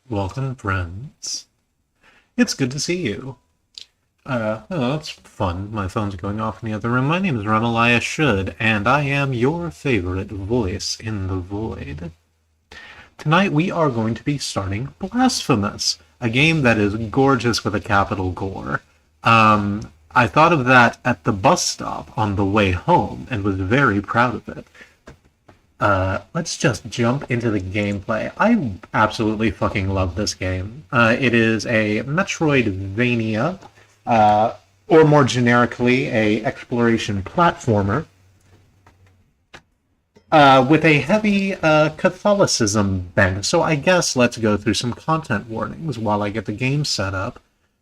Welcome, friends. It's good to see you. Oh, that's fun. My phone's going off in the other room. My name is Remmi Should, and I am your favorite voice in the void. Tonight we are going to be starting Blasphemous, a game that is gorgeous with a capital Gore. I thought of that at the bus stop on the way home and was very proud of it. Let's just jump into the gameplay. I absolutely fucking love this game. It is a Metroidvania, or more generically, a exploration platformer, with a heavy Catholicism bent. So I guess let's go through some content warnings while I get the game set up.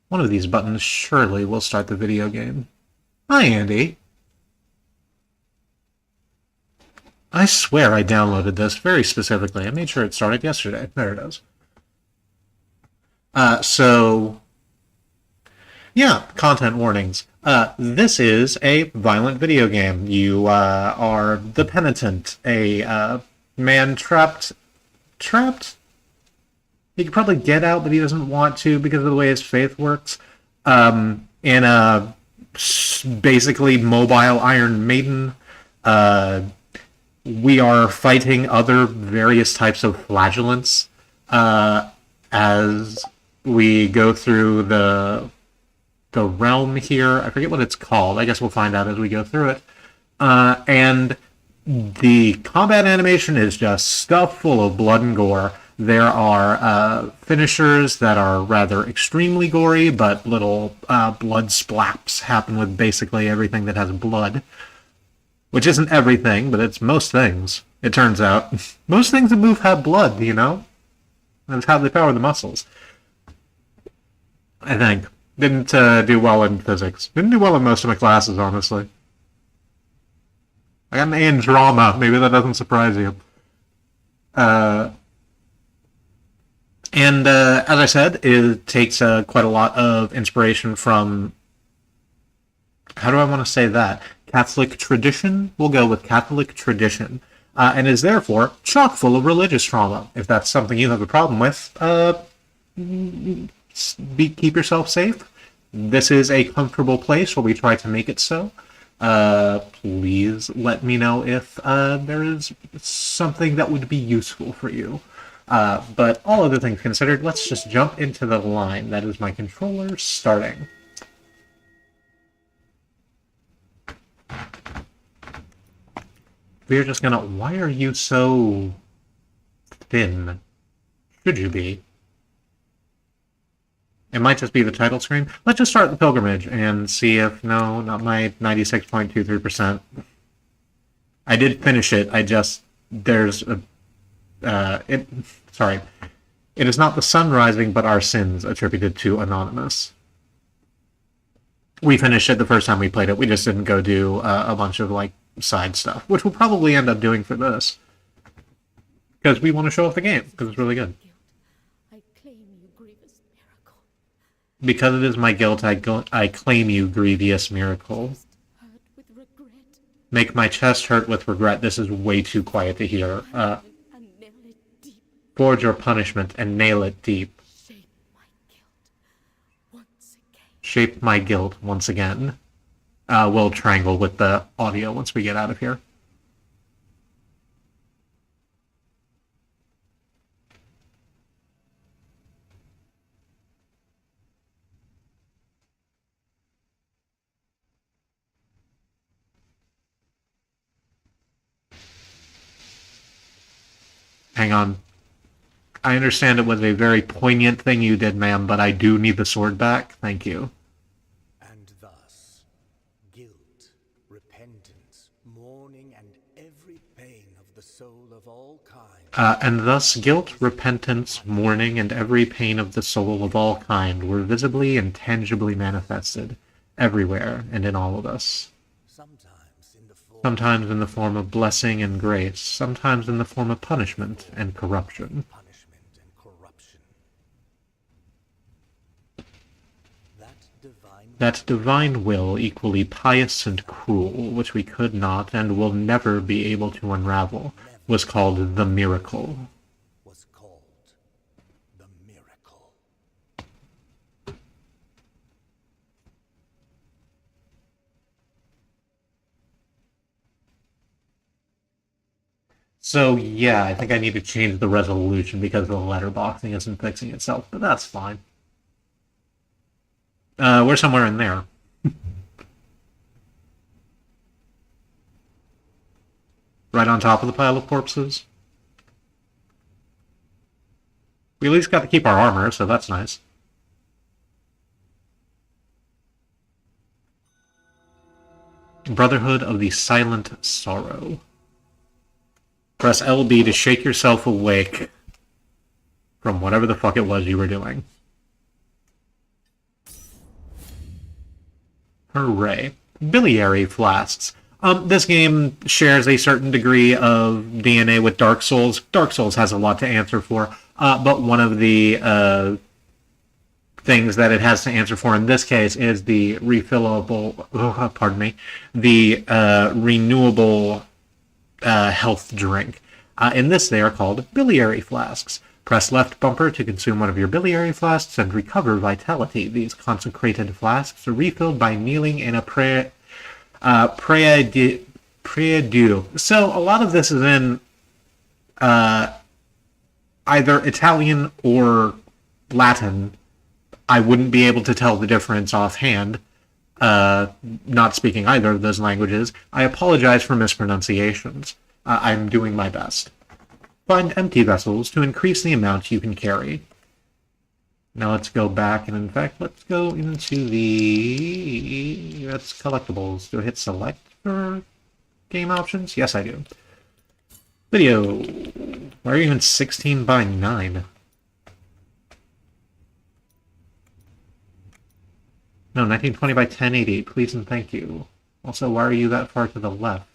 One of these buttons surely will start the video game. Hi, Andy. I swear I downloaded this very specifically. I made sure it started yesterday. There it is. Yeah, content warnings. This is a violent video game. You are the penitent, a man trapped. He could probably get out, but he doesn't want to because of the way his faith works. In a basically mobile Iron Maiden. We are fighting other various types of flagellants as we go through the realm here. I forget what it's called. I guess we'll find out as we go through it. And the combat animation is just stuff full of blood and gore. There are finishers that are rather extremely gory, but little blood splaps happen with basically everything that has blood. Which isn't everything, but it's most things, it turns out. Most things that move have blood, you know? That's how they power the muscles. I think. Didn't do well in physics. Didn't do well in most of my classes, honestly. I got an A in drama. Maybe that doesn't surprise you. And as I said, it takes quite a lot of inspiration from... How do I want to say that? Catholic tradition? We'll go with Catholic tradition. And is therefore chock full of religious trauma. If that's something you have a problem with, keep yourself safe. This is a comfortable place where we try to make it so. Please let me know if there is something that would be useful for you. But all other things considered, let's just jump into the line. That is my controller starting. We're just gonna... Why are you so thin? Should you be? It might just be the title screen. Let's just start the pilgrimage and see if... No, not my 96.23%. I did finish it. I just... There's a... Sorry. It is not the sun rising, but our sins attributed to Anonymous. We finished it the first time we played it. We just didn't go do a bunch of, like, side stuff, which we'll probably end up doing for this. Because we want to show off the game, because it's really good. I claim you, grievous miracle. Because it is my guilt, I claim you, grievous miracle. Hurt with regret. Make my chest hurt with regret. This is way too quiet to hear. And nail it deep. Forge your punishment and nail it deep. Shape my guilt once again. We'll triangle with the audio once we get out of here. Hang on. I understand it was a very poignant thing you did, ma'am, but I do need the sword back. Thank you. And thus, guilt, repentance, mourning, and every pain of the soul of all kind. And thus guilt, repentance, mourning, and every pain of the soul of all kind were visibly and tangibly manifested, everywhere and in all of us. Sometimes in the form of blessing and grace, sometimes in the form of punishment and corruption. That divine will, equally pious and cruel, which we could not and will never be able to unravel, was called the miracle. Was called the miracle. So yeah, I think I need to change the resolution because the letterboxing isn't fixing itself, but that's fine. We're somewhere in there. Right on top of the pile of corpses. We at least got to keep our armor, so that's nice. Brotherhood of the Silent Sorrow. Press LB to shake yourself awake from whatever the fuck it was you were doing. Hooray. Biliary flasks. This game shares a certain degree of DNA with Dark Souls. Dark Souls has a lot to answer for, but one of the things that it has to answer for in this case is the refillable, the renewable health drink. In this, they are called biliary flasks. Press left bumper to consume one of your biliary flasks and recover vitality. These consecrated flasks are refilled by kneeling in a prie dieu. So a lot of this is in either Italian or Latin. I wouldn't be able to tell the difference offhand, not speaking either of those languages. I apologize for mispronunciations. I'm doing my best. Find empty vessels to increase the amount you can carry. Now let's go back, and in fact, let's go into the... That's collectibles. Do I hit select for game options? Yes, I do. Video. Why are you even 16 by 9? No, 1920 by 1080. Please and thank you. Also, why are you that far to the left?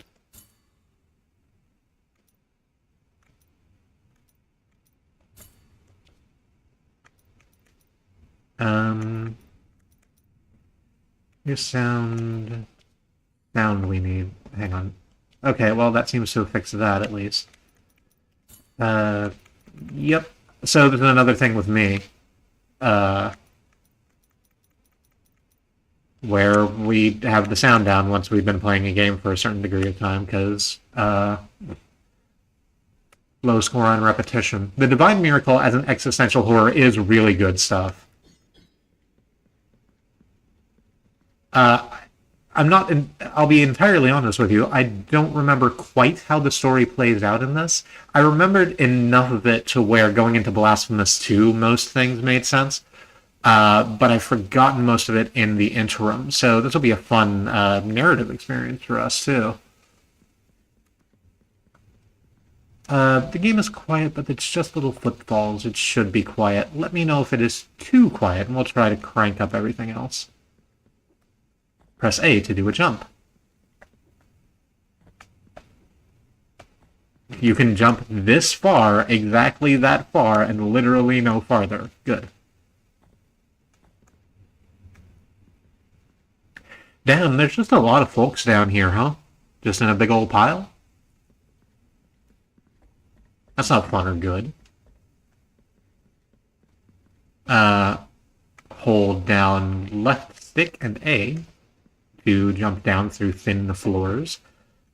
Your sound we need. Hang on. Okay, well that seems to fix that at least. Yep. So there's another thing with me. Where we have the sound down once we've been playing a game for a certain degree of time, because low score on repetition. The Divine Miracle as an existential horror is really good stuff. I'll be entirely honest with you, I don't remember quite how the story plays out in this. I remembered enough of it to where going into Blasphemous 2, most things made sense. But I've forgotten most of it in the interim, so this will be a fun narrative experience for us, too. The game is quiet, but it's just little footfalls. It should be quiet. Let me know if it is too quiet, and we'll try to crank up everything else. Press A to do a jump. You can jump this far, exactly that far, and literally no farther. Good. Damn, there's just a lot of folks down here, huh? Just in a big old pile? That's not fun or good. Hold down left stick and A to jump down through thin floors.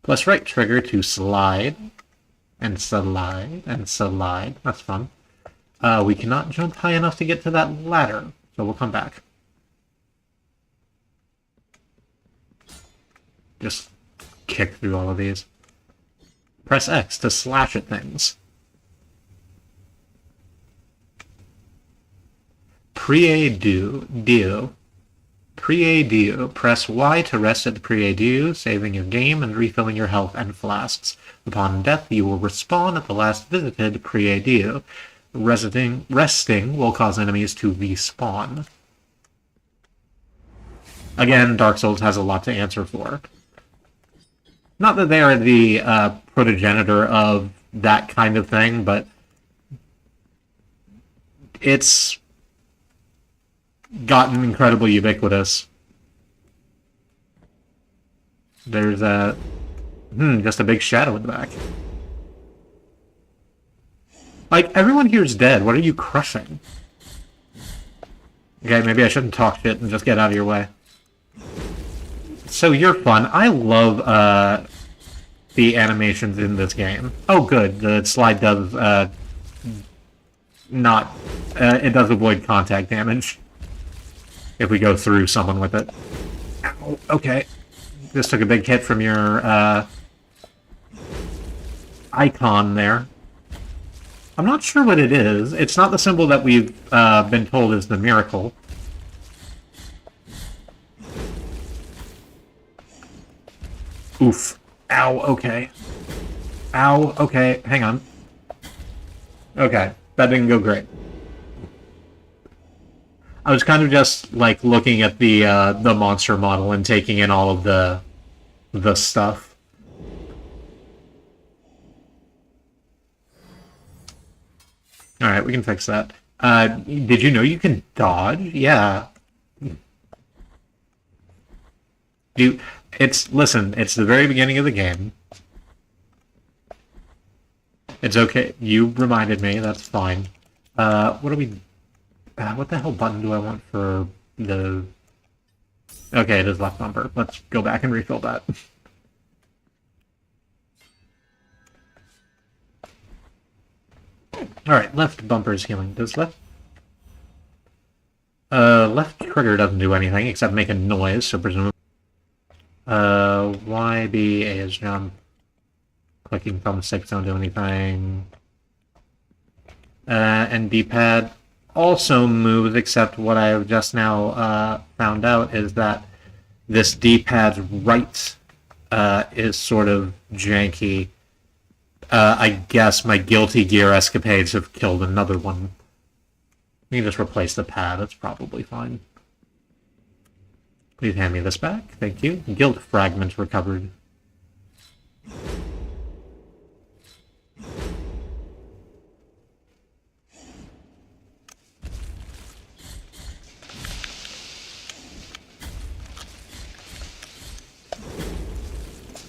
Plus right trigger to slide. And slide, and slide. That's fun. We cannot jump high enough to get to that ladder, so we'll come back. Just kick through all of these. Press X to slash at things. Prie-dieu. Prie-dieu. Press Y to rest at the Prie-dieu, saving your game and refilling your health and flasks. Upon death, you will respawn at the last visited Prie-dieu. Resting will cause enemies to respawn. Again, Dark Souls has a lot to answer for. Not that they are the progenitor of that kind of thing, but it's gotten incredibly ubiquitous. There's just a big shadow in the back. Like, everyone here is dead. What are you crushing? Okay, maybe I shouldn't talk shit and just get out of your way. So you're fun. I love the animations in this game. Oh, good. The slide does not. It does avoid contact damage if we go through someone with it. Ow, okay. This took a big hit from your icon there. I'm not sure what it is. It's not the symbol that we've been told is the miracle. Oof. Ow, okay. Ow, okay, hang on. Okay, that didn't go great. I was kind of just, like, looking at the monster model and taking in all of the stuff. Alright, we can fix that. Did you know you can dodge? Yeah. Listen, it's the very beginning of the game. It's okay. You reminded me, that's fine. What the hell button do I want for the... Okay, it is left bumper. Let's go back and refill that. Alright, left bumper is healing. Does left trigger doesn't do anything except make a noise, so presumably... Y, B, A is jump. Clicking thumbsticks don't do anything. And D-pad also moves, except what I have just now found out is that this D-pad's right is sort of janky. I guess my Guilty Gear escapades have killed another one. You can just replace the pad, it's probably fine. Please hand me this back, thank you. Guild fragment recovered.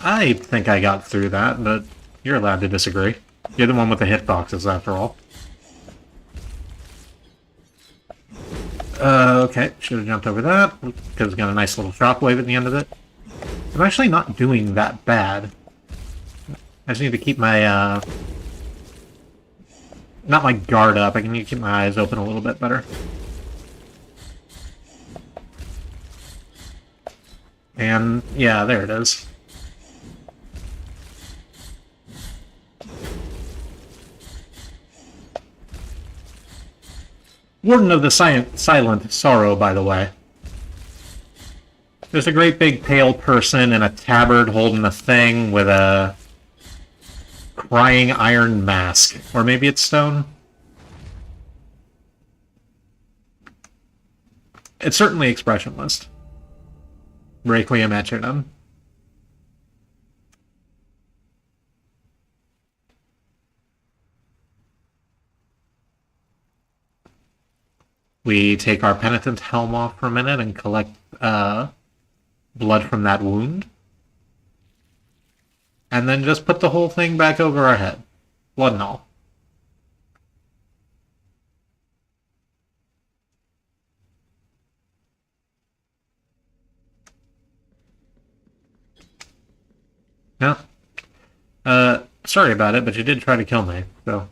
I think I got through that, but you're allowed to disagree. You're the one with the hitboxes, after all. Okay, should have jumped over that, because it's got a nice little shockwave at the end of it. I'm actually not doing that bad. I just need to keep my, not my guard up, I need to keep my eyes open a little bit better. And, yeah, there it is. Warden of the Silent Sorrow, by the way. There's a great big pale person in a tabard holding a thing with a crying iron mask. Or maybe it's stone? It's certainly expressionless. Requiem Aeternam. We take our penitent helm off for a minute and collect blood from that wound. And then just put the whole thing back over our head. Blood and all. No. Sorry about it, but you did try to kill me, so...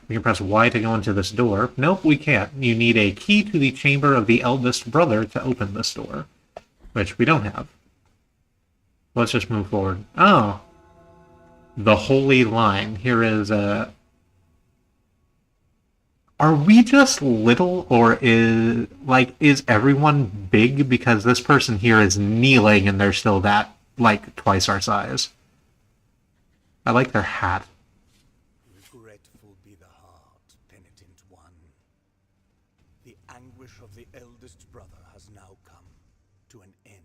We can press Y to go into this door. Nope, we can't. You need a key to the chamber of the eldest brother to open this door. Which we don't have. Let's just move forward. Oh! The Holy Line. Here is a... Are we just little, or is everyone big because this person here is kneeling and they're still that, like, twice our size? I like their hat. Regretful be the heart, penitent one. The anguish of the eldest brother has now come to an end.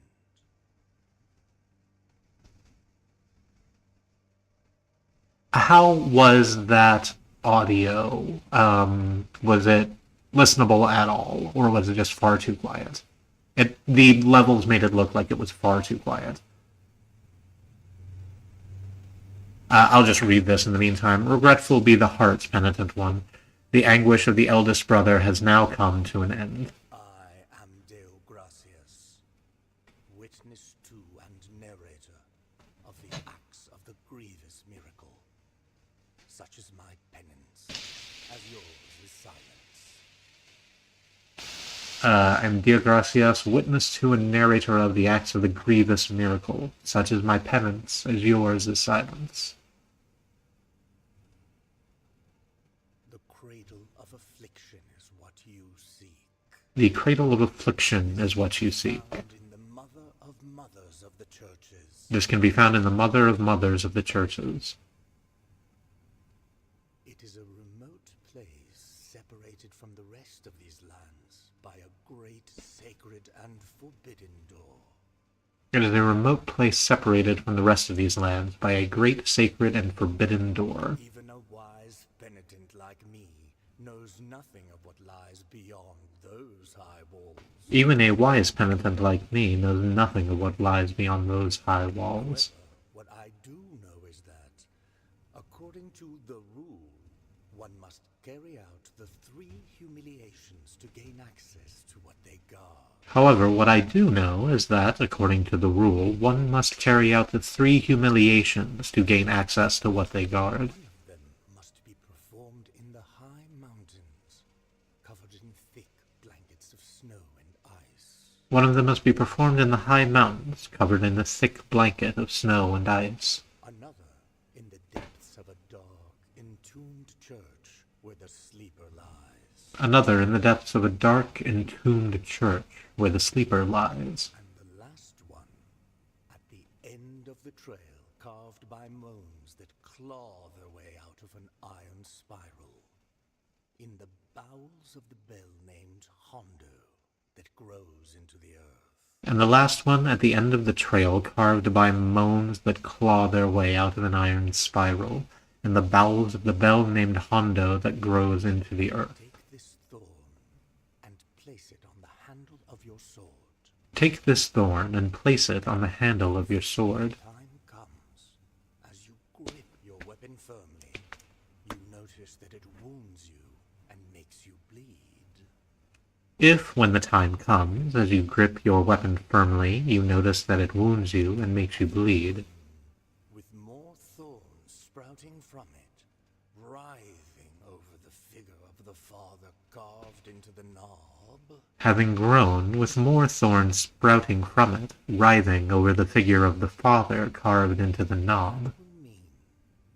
How was that audio? Was it listenable at all, or was it just far too quiet? The levels made it look like it was far too quiet. I'll just read this in the meantime. Regretful be the heart's penitent one. The anguish of the eldest brother has now come to an end. I am Deo Gracias, witness to and narrator of the acts of the grievous miracle. Such is my penance, as yours is silence. I'm Dia Gracias, witness to and narrator of the acts of the grievous miracle. Such is my penance, as yours is silence. The cradle of affliction is what you seek. The cradle of affliction is what you seek. Found in the mother of mothers of the churches. This can be found in the mother of mothers of the churches. It is a remote place separated from the rest of these lands by a great sacred and forbidden door. It is a remote place separated from the rest of these lands by a great sacred and forbidden door. Even a wise penitent like me knows nothing of what lies beyond those high walls. Even a wise penitent like me knows nothing of what lies beyond those high walls. However, what I do know is that, according to the rule, one must carry out the 3 humiliations to gain access to what they guard. However, what I do know is that, according to the rule, one must carry out the 3 humiliations to gain access to what they guard. One of them must be performed in the high mountains, covered in thick blankets of snow and ice. One of them must be performed in the high mountains, covered in a thick blanket of snow and ice. Another in the depths of a dark, entombed church where the sleeper lies. Another in the depths of a dark, entombed church, where the sleeper lies. And the last one, at the end of the trail, carved by moans that claw their way out of an iron spiral, in the bowels of the bell named Hondo that grows into the earth. And the last one at the end of the trail, carved by moans that claw their way out of an iron spiral, in the bowels of the bell named Hondo that grows into the earth. Take this thorn and place it on the handle of your sword. Take this thorn and place it on the handle of your sword. Time comes, as you grip your weapon firmly, you notice that it wounds you and makes you bleed. If, when the time comes, as you grip your weapon firmly, you notice that it wounds you and makes you bleed, With more thorns sprouting from it, writhing over the figure of the father carved into the knob, having grown, with more thorns sprouting from it, writhing over the figure of the Father carved into the knob, will mean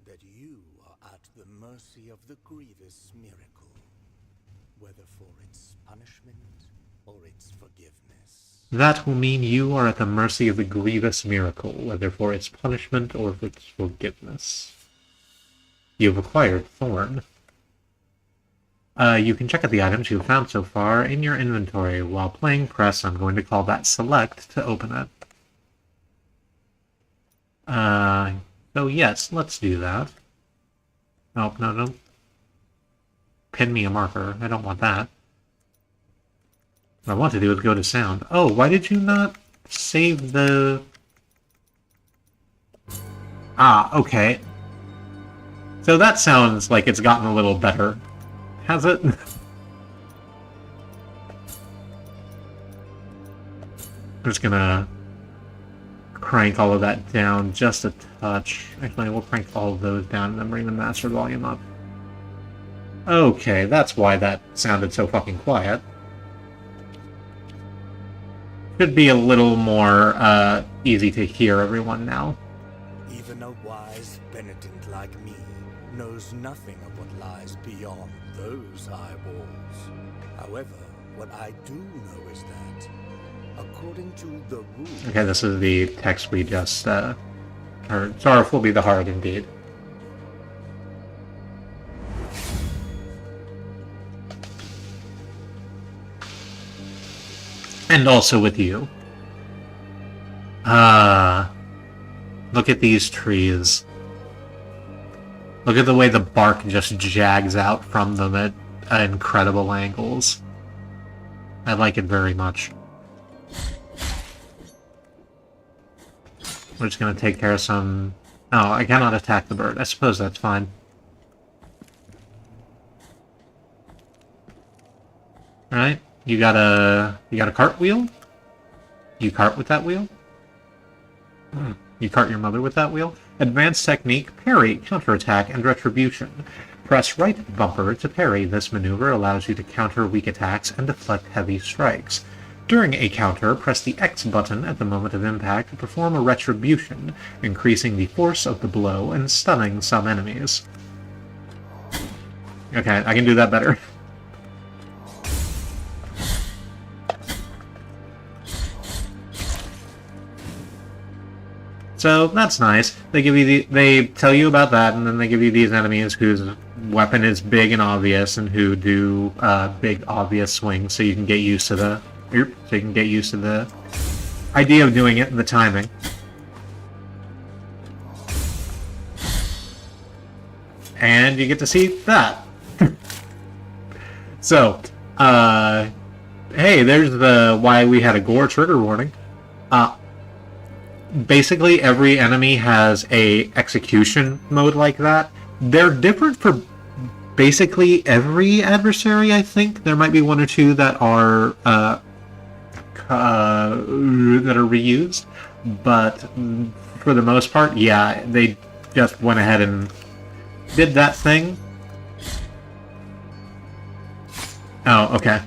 that you are at the mercy of the grievous miracle, whether for its punishment or its forgiveness. that will mean you are at the mercy of the grievous miracle, whether for its punishment or for its forgiveness. You have acquired Thorn. You can check out the items you've found so far in your inventory. While playing press, I'm going to call that select to open it. So yes, let's do that. Oh, no, don't pin me a marker. I don't want that. What I want to do is go to sound. Oh, why did you not save the... Ah, okay. So that sounds like it's gotten a little better. Has it? I'm just gonna crank all of that down just a touch. Actually, we'll crank all of those down and then bring the master volume up. Okay, that's why that sounded so fucking quiet. Should be a little more easy to hear everyone now. Even a wise penitent like me knows nothing of what lies beyond those high walls. However, what I do know is that, according to the rules... Okay, this is the text we just heard. Sorrowful be the heart, indeed. And also with you. Look at these trees. Look at the way the bark just jags out from them at incredible angles. I like it very much. We're just gonna take care of some... Oh, I cannot attack the bird. I suppose that's fine. Alright, you got a cartwheel? You cart with that wheel? You cart your mother with that wheel? Advanced technique, parry, counterattack, and retribution. Press right bumper to parry. This maneuver allows you to counter weak attacks and deflect heavy strikes. During a counter, press the X button at the moment of impact to perform a retribution, increasing the force of the blow and stunning some enemies. Okay, I can do that better. So that's nice. They give you they tell you about that, and then they give you these enemies whose weapon is big and obvious, and who do big obvious swings, so you can get used to the idea of doing it and the timing. And you get to see that. So, hey, there's the why we had a gore trigger warning. Basically, every enemy has a execution mode like that. They're different for basically every adversary, I think. There might be one or two that are reused, but for the most part, yeah, they just went ahead and did that thing. Oh, okay.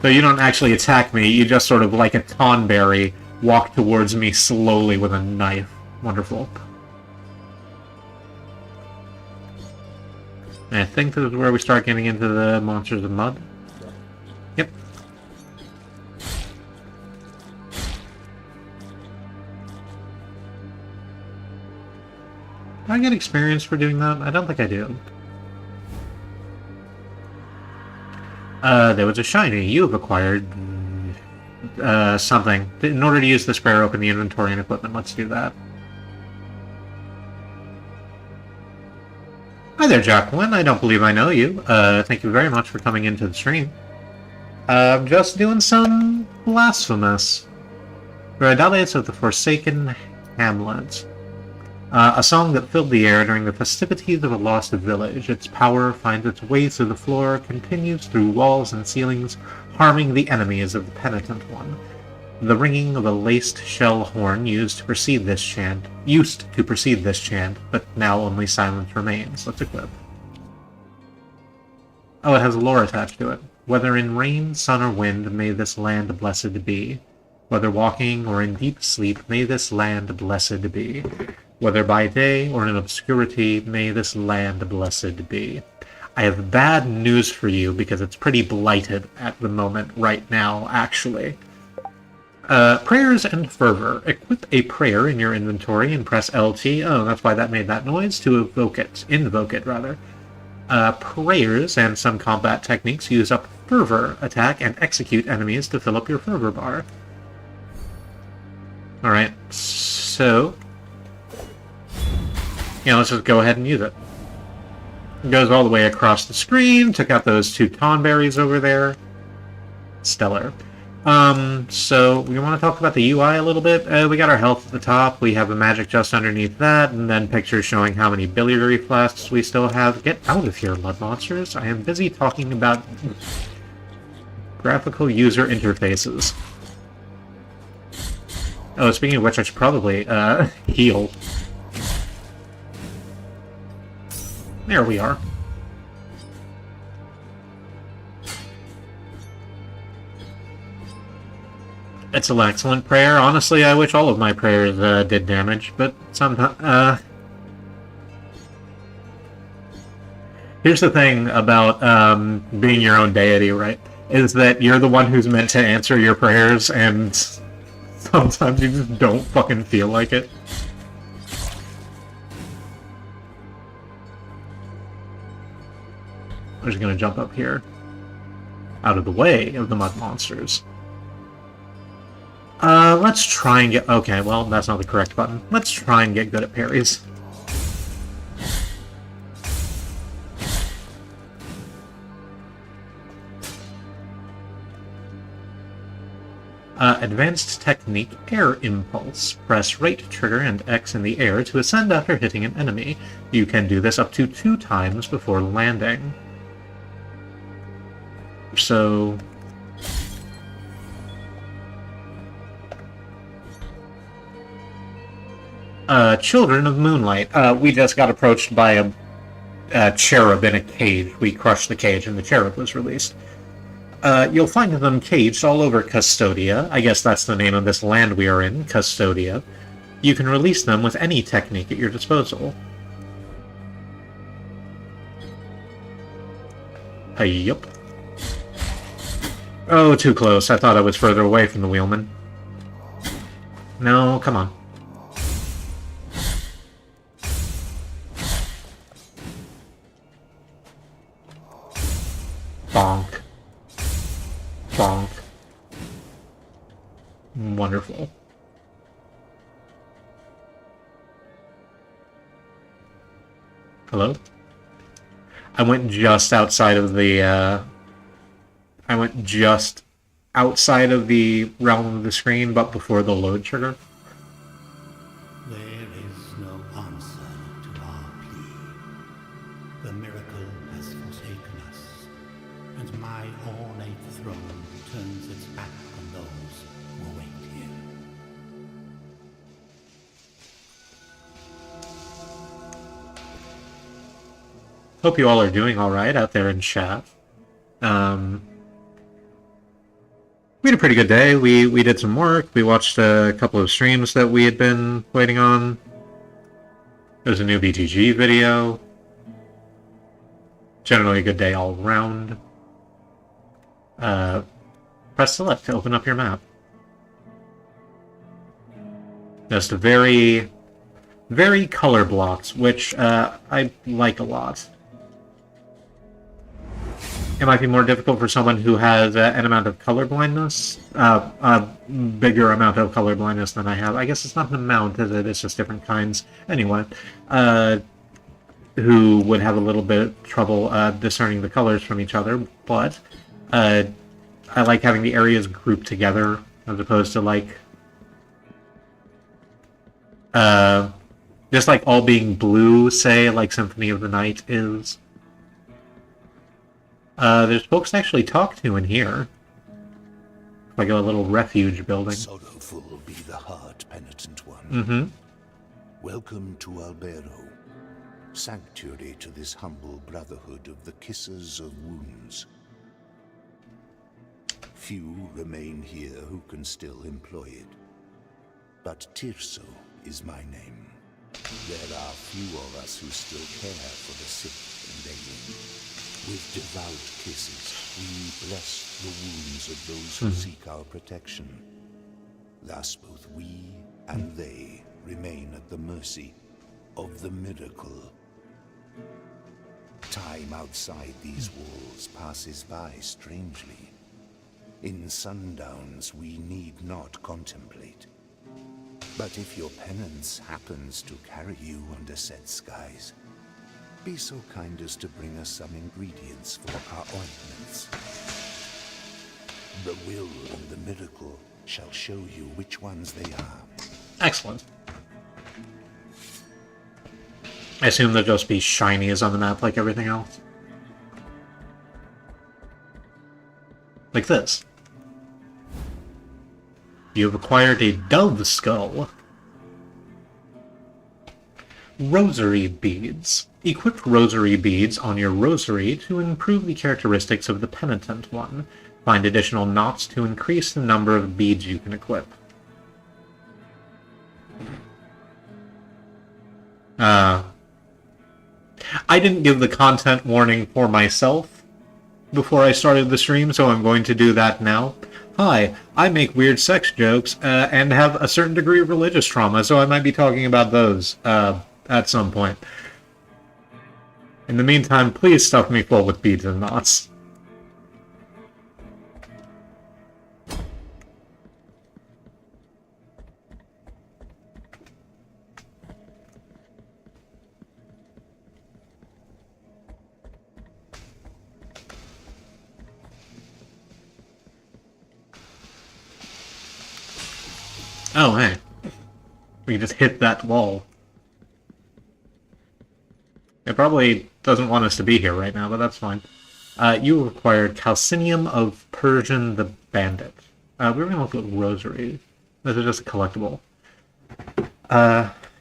So you don't actually attack me, you just sort of like a Tonberry walk towards me slowly with a knife. Wonderful. And I think this is where we start getting into the Monsters of Mud. Yep. Do I get experience for doing that? I don't think I do. There was a shiny. You have acquired something. In order to use the sprayer, open the inventory and equipment. Let's do that. Hi there, Jacqueline. I don't believe I know you. Thank you very much for coming into the stream. I'm just doing some Blasphemous. Paradise of the Forsaken Hamlet. A song that filled the air during the festivities of a lost village. Its power finds its way through the floor, continues through walls and ceilings, harming the enemies of the penitent one. The ringing of a laced shell horn used to precede this chant, but now only silence remains. Let's equip. Oh, it has lore attached to it. Whether in rain, sun, or wind, may this land blessed be. Whether walking or in deep sleep, may this land blessed be. Whether by day or in obscurity, may this land blessed be. I have bad news for you because it's pretty blighted at the moment right now, actually. Prayers and Fervor. Equip a prayer in your inventory and press LT. Oh, that's why that made that noise, to evoke it. Invoke it, rather. Prayers and some combat techniques use up Fervor. Attack and execute enemies to fill up your Fervor bar. Alright, so... yeah, let's just go ahead and use it. It goes all the way across the screen, took out those two Tonberries over there. Stellar. So we want to talk about the UI a little bit. We got our health at the top, we have a magic just underneath that, and then pictures showing how many biliary flasks we still have. Get out of here, mud monsters. I am busy talking about graphical user interfaces. Oh, speaking of which, I should probably, heal. There we are. It's an excellent prayer. Honestly, I wish all of my prayers did damage, but sometimes... Here's the thing about being your own deity, right? Is that you're the one who's meant to answer your prayers, and sometimes you just don't fucking feel like it. I'm just gonna jump up here. Out of the way of the mud monsters. Let's try and get... okay, well, that's not the correct button. Let's try and get good at parries. Advanced technique, Air Impulse. Press right trigger and X in the air to ascend after hitting an enemy. You can do this up to 2 times before landing. So... Children of Moonlight. We just got approached by a cherub in a cage. We crushed the cage and the cherub was released. You'll find them caged all over Custodia. I guess that's the name of this land we are in, Custodia. You can release them with any technique at your disposal. Yup. Oh, too close. I thought I was further away from the wheelman. No, come on. Bonk. Bonk. Wonderful. Hello? I went just outside of the, I went just outside of the realm of the screen, but before the load trigger. There is no answer to our plea. The miracle has forsaken us, and my ornate throne turns its back on those who wait here. Hope you all are doing alright out there in chat. We had a pretty good day. We did some work. We watched a couple of streams that we had been waiting on. There's a new BTG video. Generally a good day all around. Press select to open up your map. Just very, very color blocked, which I like a lot. It might be more difficult for someone who has an amount of color blindness, a bigger amount of color blindness than I have. I guess it's not an amount, is it? It's just different kinds. Anyway, who would have a little bit of trouble discerning the colors from each other, but I like having the areas grouped together as opposed to like just like all being blue, say, like Symphony of the Night is. There's folks to actually talk to in here. Like a little refuge building. Sorrowful be the heart, penitent one. Mm-hmm. Welcome to Albero, sanctuary to this humble brotherhood of the kissers of wounds. Few remain here who can still employ it, but Tirso is my name. There are few of us who still care for the sick and ailing. With devout kisses, we bless the wounds of those who seek our protection. Thus both we and they remain at the mercy of the miracle. Time outside these walls passes by strangely. In sundowns we need not contemplate. But if your penance happens to carry you under set skies, be so kind as to bring us some ingredients for our ointments. The will and the miracle shall show you which ones they are. Excellent. I assume they'll just be shiny as on the map like everything else. Like this. You have acquired a dove skull. Rosary beads. Equip rosary beads on your rosary to improve the characteristics of the penitent one. Find additional knots to increase the number of beads you can equip. I didn't give the content warning for myself before I started the stream, so I'm going to do that now. Hi, I make weird sex jokes and have a certain degree of religious trauma, so I might be talking about those at some point. In the meantime, please stuff me full with beads and knots. Oh, hey. We just hit that wall. It probably doesn't want us to be here right now, but that's fine. You acquired Calcinium of Persian the Bandit. We were going to look at Rosary. This is just a collectible.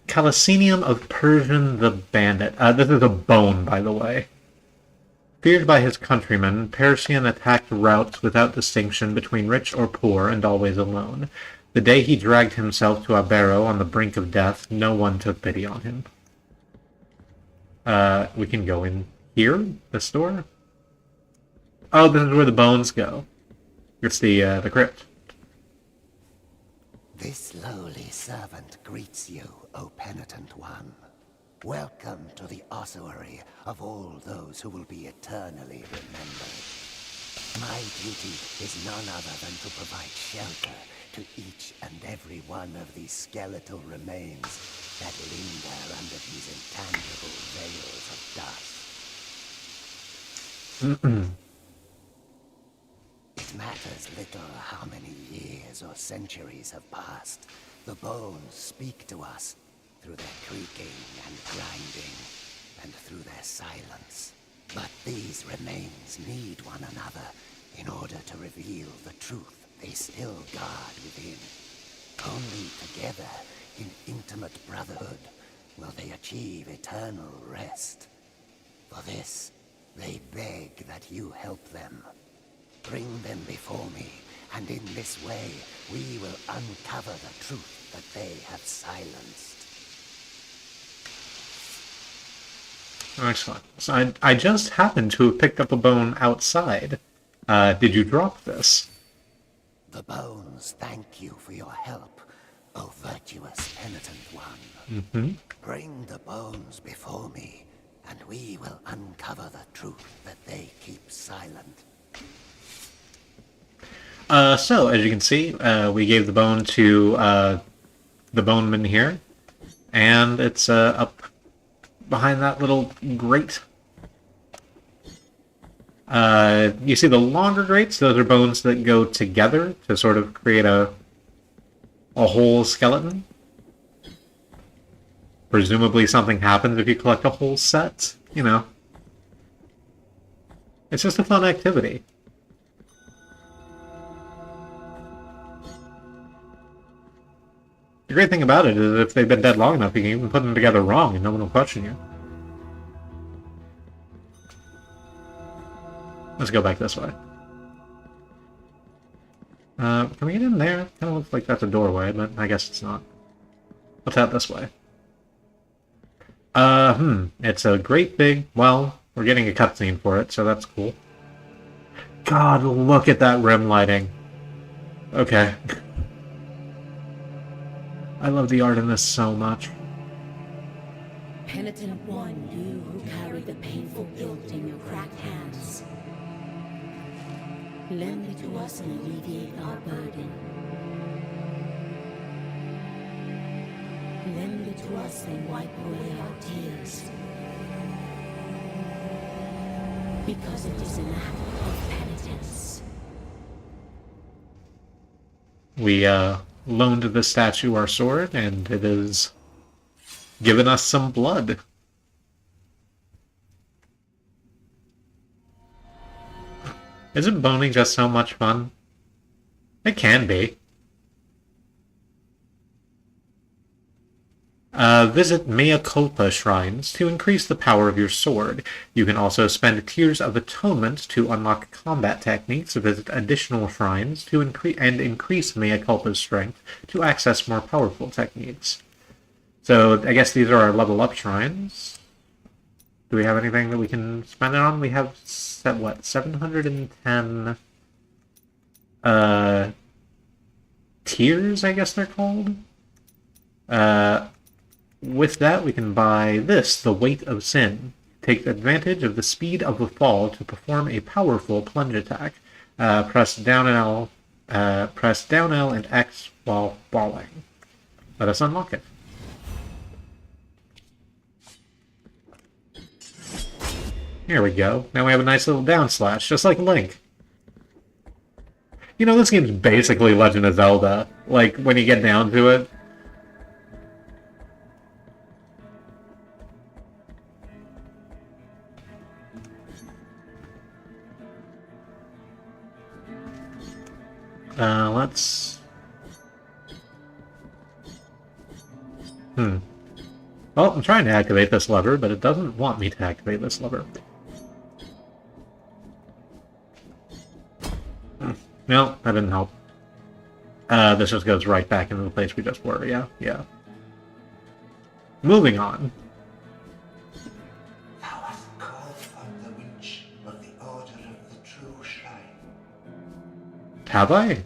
Calcinium of Persian the Bandit. This is a bone, by the way. Feared by his countrymen, Persian attacked routes without distinction between rich or poor and always alone. The day he dragged himself to Abero on the brink of death, no one took pity on him. We can go in here? This door? Oh, this is where the bones go. It's the crypt. This lowly servant greets you, O penitent one. Welcome to the ossuary of all those who will be eternally remembered. My duty is none other than to provide shelter to each and every one of these skeletal remains that linger under these intangible veils of dust. It matters little how many years or centuries have passed. The bones speak to us through their creaking and grinding, and through their silence. But these remains need one another in order to reveal the truth they still guard within. Only together, in intimate brotherhood, will they achieve eternal rest. For this, they beg that you help them. Bring them before me, and in this way, we will uncover the truth that they have silenced. Excellent. So I just happened to have picked up a bone outside. Did you drop this? The bones thank you for your help, O virtuous penitent one. Mm-hmm. Bring the bones before me, and we will uncover the truth that they keep silent. So, as you can see, we gave the bone to the boneman here, and it's up behind that little grate. You see the longer grates? Those are bones that go together to sort of create a whole skeleton. Presumably something happens if you collect a whole set, you know. It's just a fun activity. The great thing about it is if they've been dead long enough, you can even put them together wrong and no one will question you. Let's go back this way. Can we get in there? Kind of looks like that's a doorway, but I guess it's not. Let's out this way. It's a great big... Well, we're getting a cutscene for it, so that's cool. God, look at that rim lighting. Okay. I love the art in this so much. Penitent one, you who carry the painful guilt in your cracked hands. Lend it to us and alleviate our burden. Lend it to us and wipe away our tears. Because it is an act of penitence. We, loaned the statue our sword, and it has given us some blood. Isn't boning just so much fun? It can be. Visit Mea Culpa shrines to increase the power of your sword. You can also spend Tears of Atonement to unlock combat techniques, visit additional shrines to increase Mea Culpa's strength to access more powerful techniques. So I guess these are our level up shrines. Do we have anything that we can spend it on? We have, 710 tiers, I guess they're called? With that, we can buy this, the Weight of Sin. Take advantage of the speed of the fall to perform a powerful plunge attack. Press down L and X while falling. Let us unlock it. Here we go. Now we have a nice little down slash, just like Link. You know, this game's basically Legend of Zelda. Like, when you get down to it. Let's... Well, I'm trying to activate this lever, but it doesn't want me to activate this lever. No, that didn't help. This just goes right back into the place we just were, yeah? Yeah. Moving on. Thou hast called upon the winch of the Order of the True Shrine. Have I?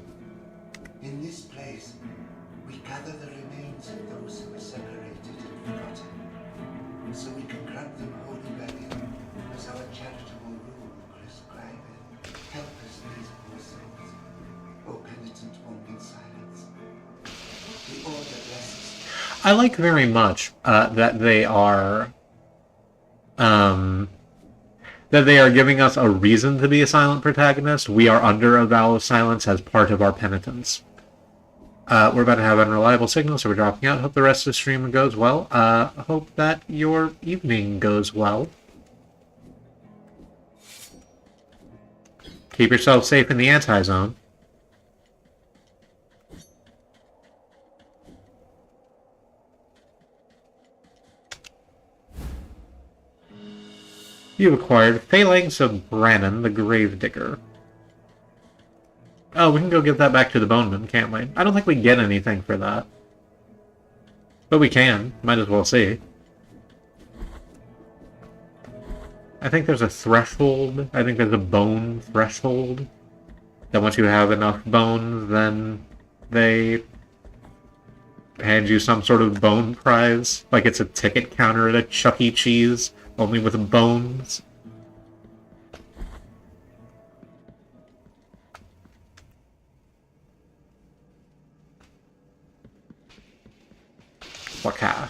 In this place, we gather the remains of those who were separated and forgotten, so we can grant them holy burial as our charitable rule prescribeth. Help us, these poor souls, O penitent one in silence. The Order blesses. I like very much that they are giving us a reason to be a silent protagonist. We are under a vow of silence as part of our penitence. We're about to have unreliable signal, so we're dropping out. Hope the rest of the stream goes well. Hope that your evening goes well. Keep yourself safe in the anti-zone. You've acquired Phalanx of Brannon, the Gravedigger. Oh, we can go give that back to the Boneman, can't we? I don't think we get anything for that. But we can. Might as well see. I think there's a threshold. I think there's a bone threshold. That once you have enough bones, then they hand you some sort of bone prize. Like it's a ticket counter at a Chuck E. Cheese. Only with bones. Waka.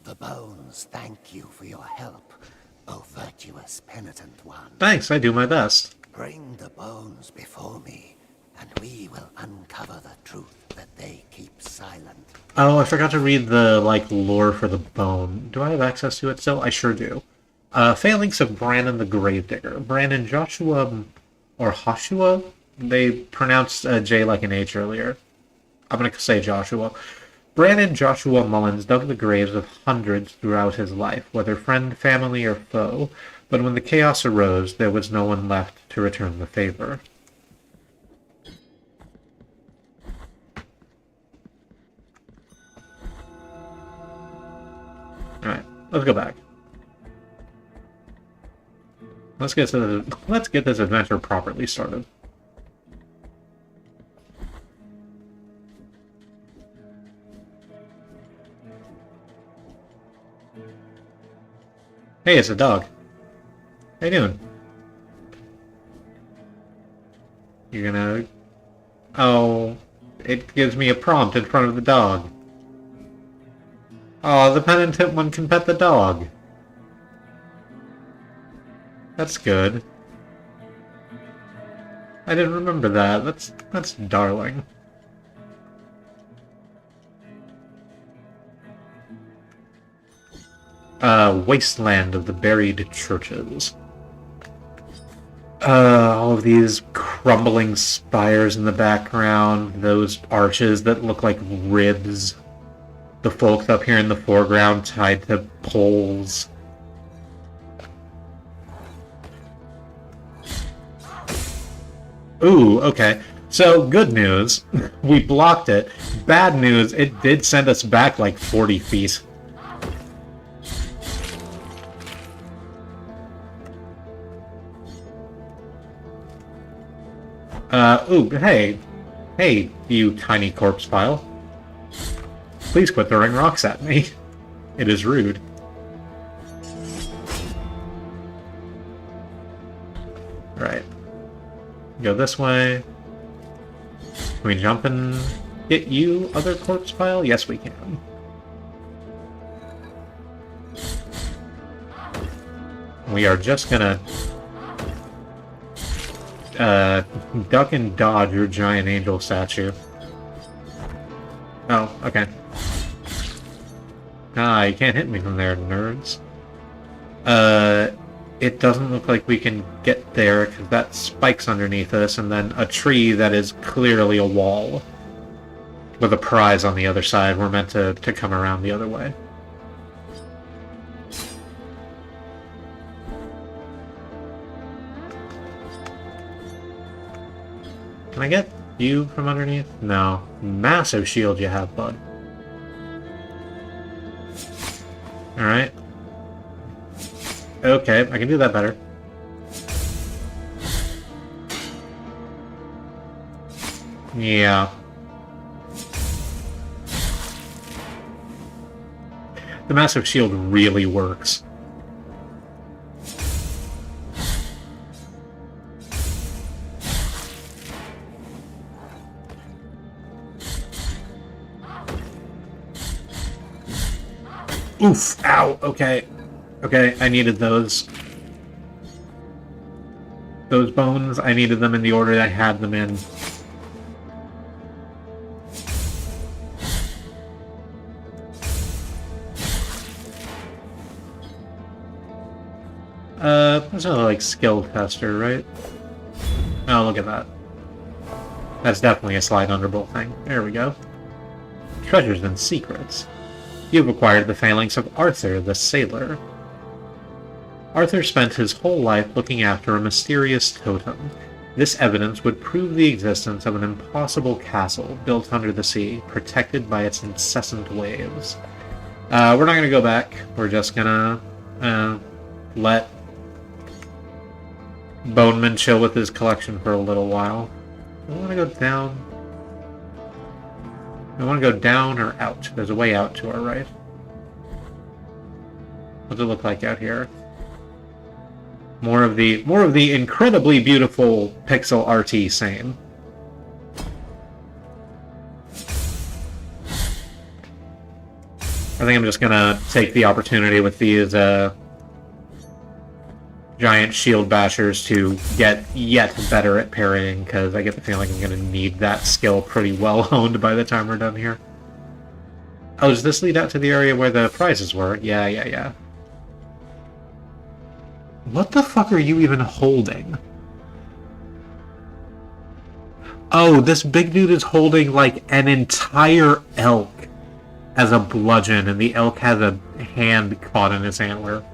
The bones thank you for your help, O virtuous penitent one. Thanks, I do my best. Bring the bones before me, and we will uncover the truth that they keep silent. Oh, I forgot to read the, lore for the bone. Do I have access to it still? I sure do. Phalanx of Brannon the Gravedigger. Brannon Joshua, or Hoshua? They pronounced J like an H earlier. I'm gonna say Joshua. Brannon Joshua Mullins dug the graves of hundreds throughout his life, whether friend, family, or foe, but when the chaos arose, there was no one left to return the favor. Alright, let's go back. Let's get this adventure properly started. Hey, it's a dog. How you doing? You're gonna... Oh, it gives me a prompt in front of the dog. Oh, the penitent one can pet the dog. That's good. I didn't remember that. That's darling. Wasteland of the Buried Churches. All of these crumbling spires in the background, those arches that look like ribs. The folks up here in the foreground tied to poles. Ooh, okay. So, good news. We blocked it. Bad news, it did send us back like 40 feet. Ooh, hey. Hey, you tiny corpse pile. Please quit throwing rocks at me. It is rude. Right. Go this way. Can we jump and get you, other corpse pile? Yes, we can. We are just gonna duck and dodge your giant angel statue. Oh, okay. Ah, you can't hit me from there, nerds. it doesn't look like we can get there because that spike's underneath us, and then a tree that is clearly a wall with a prize on the other side. We're meant to come around the other way. Can I get you from underneath? No. Massive shield you have, bud. Alright. Okay, I can do that better. Yeah. The massive shield really works. Oof! Ow! Okay. Okay, I needed those. Those bones, I needed them in the order I had them in. That's another, like, skill tester, right? Oh, look at that. That's definitely a slide underbolt thing. There we go. Treasures and secrets. You've acquired the phalanx of Arthur, the sailor. Arthur spent his whole life looking after a mysterious totem. This evidence would prove the existence of an impossible castle built under the sea, protected by its incessant waves. We're not going to go back. We're just going to let Boneman chill with his collection for a little while. I want to go down. I want to go down or out. There's a way out to our right. What's it look like out here? More of the incredibly beautiful pixel RT same. I think I'm just gonna take the opportunity with these giant shield bashers to get yet better at parrying, because I get the feeling I'm gonna need that skill pretty well honed by the time we're done here. Oh, does this lead out to the area where the prizes were? Yeah. What the fuck are you even holding? Oh, this big dude is holding, like, an entire elk as a bludgeon, and the elk has a hand caught in its antler.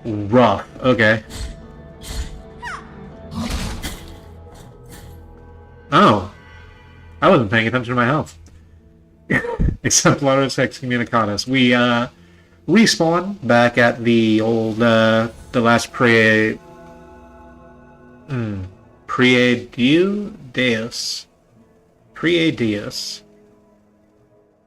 Rough. Okay. Oh. I wasn't paying attention to my health. Exemplaris excommunicatus. We, respawn back at the old, the last Prae Deus. Prae Deus.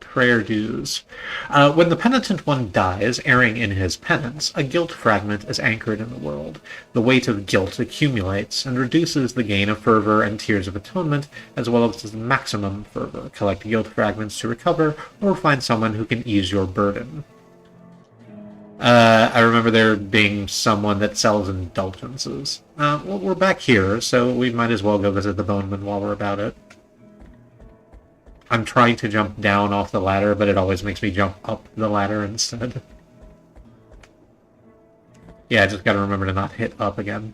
Prayer dues. When the penitent one dies, erring in his penance, a guilt fragment is anchored in the world. The weight of guilt accumulates and reduces the gain of fervor and tears of atonement, as well as the maximum fervor. Collect guilt fragments to recover, or find someone who can ease your burden. I remember there being someone that sells indulgences. Well, we're back here, so we might as well go visit the Boneman while we're about it. I'm trying to jump down off the ladder, but it always makes me jump up the ladder instead. Yeah, I just gotta remember to not hit up again.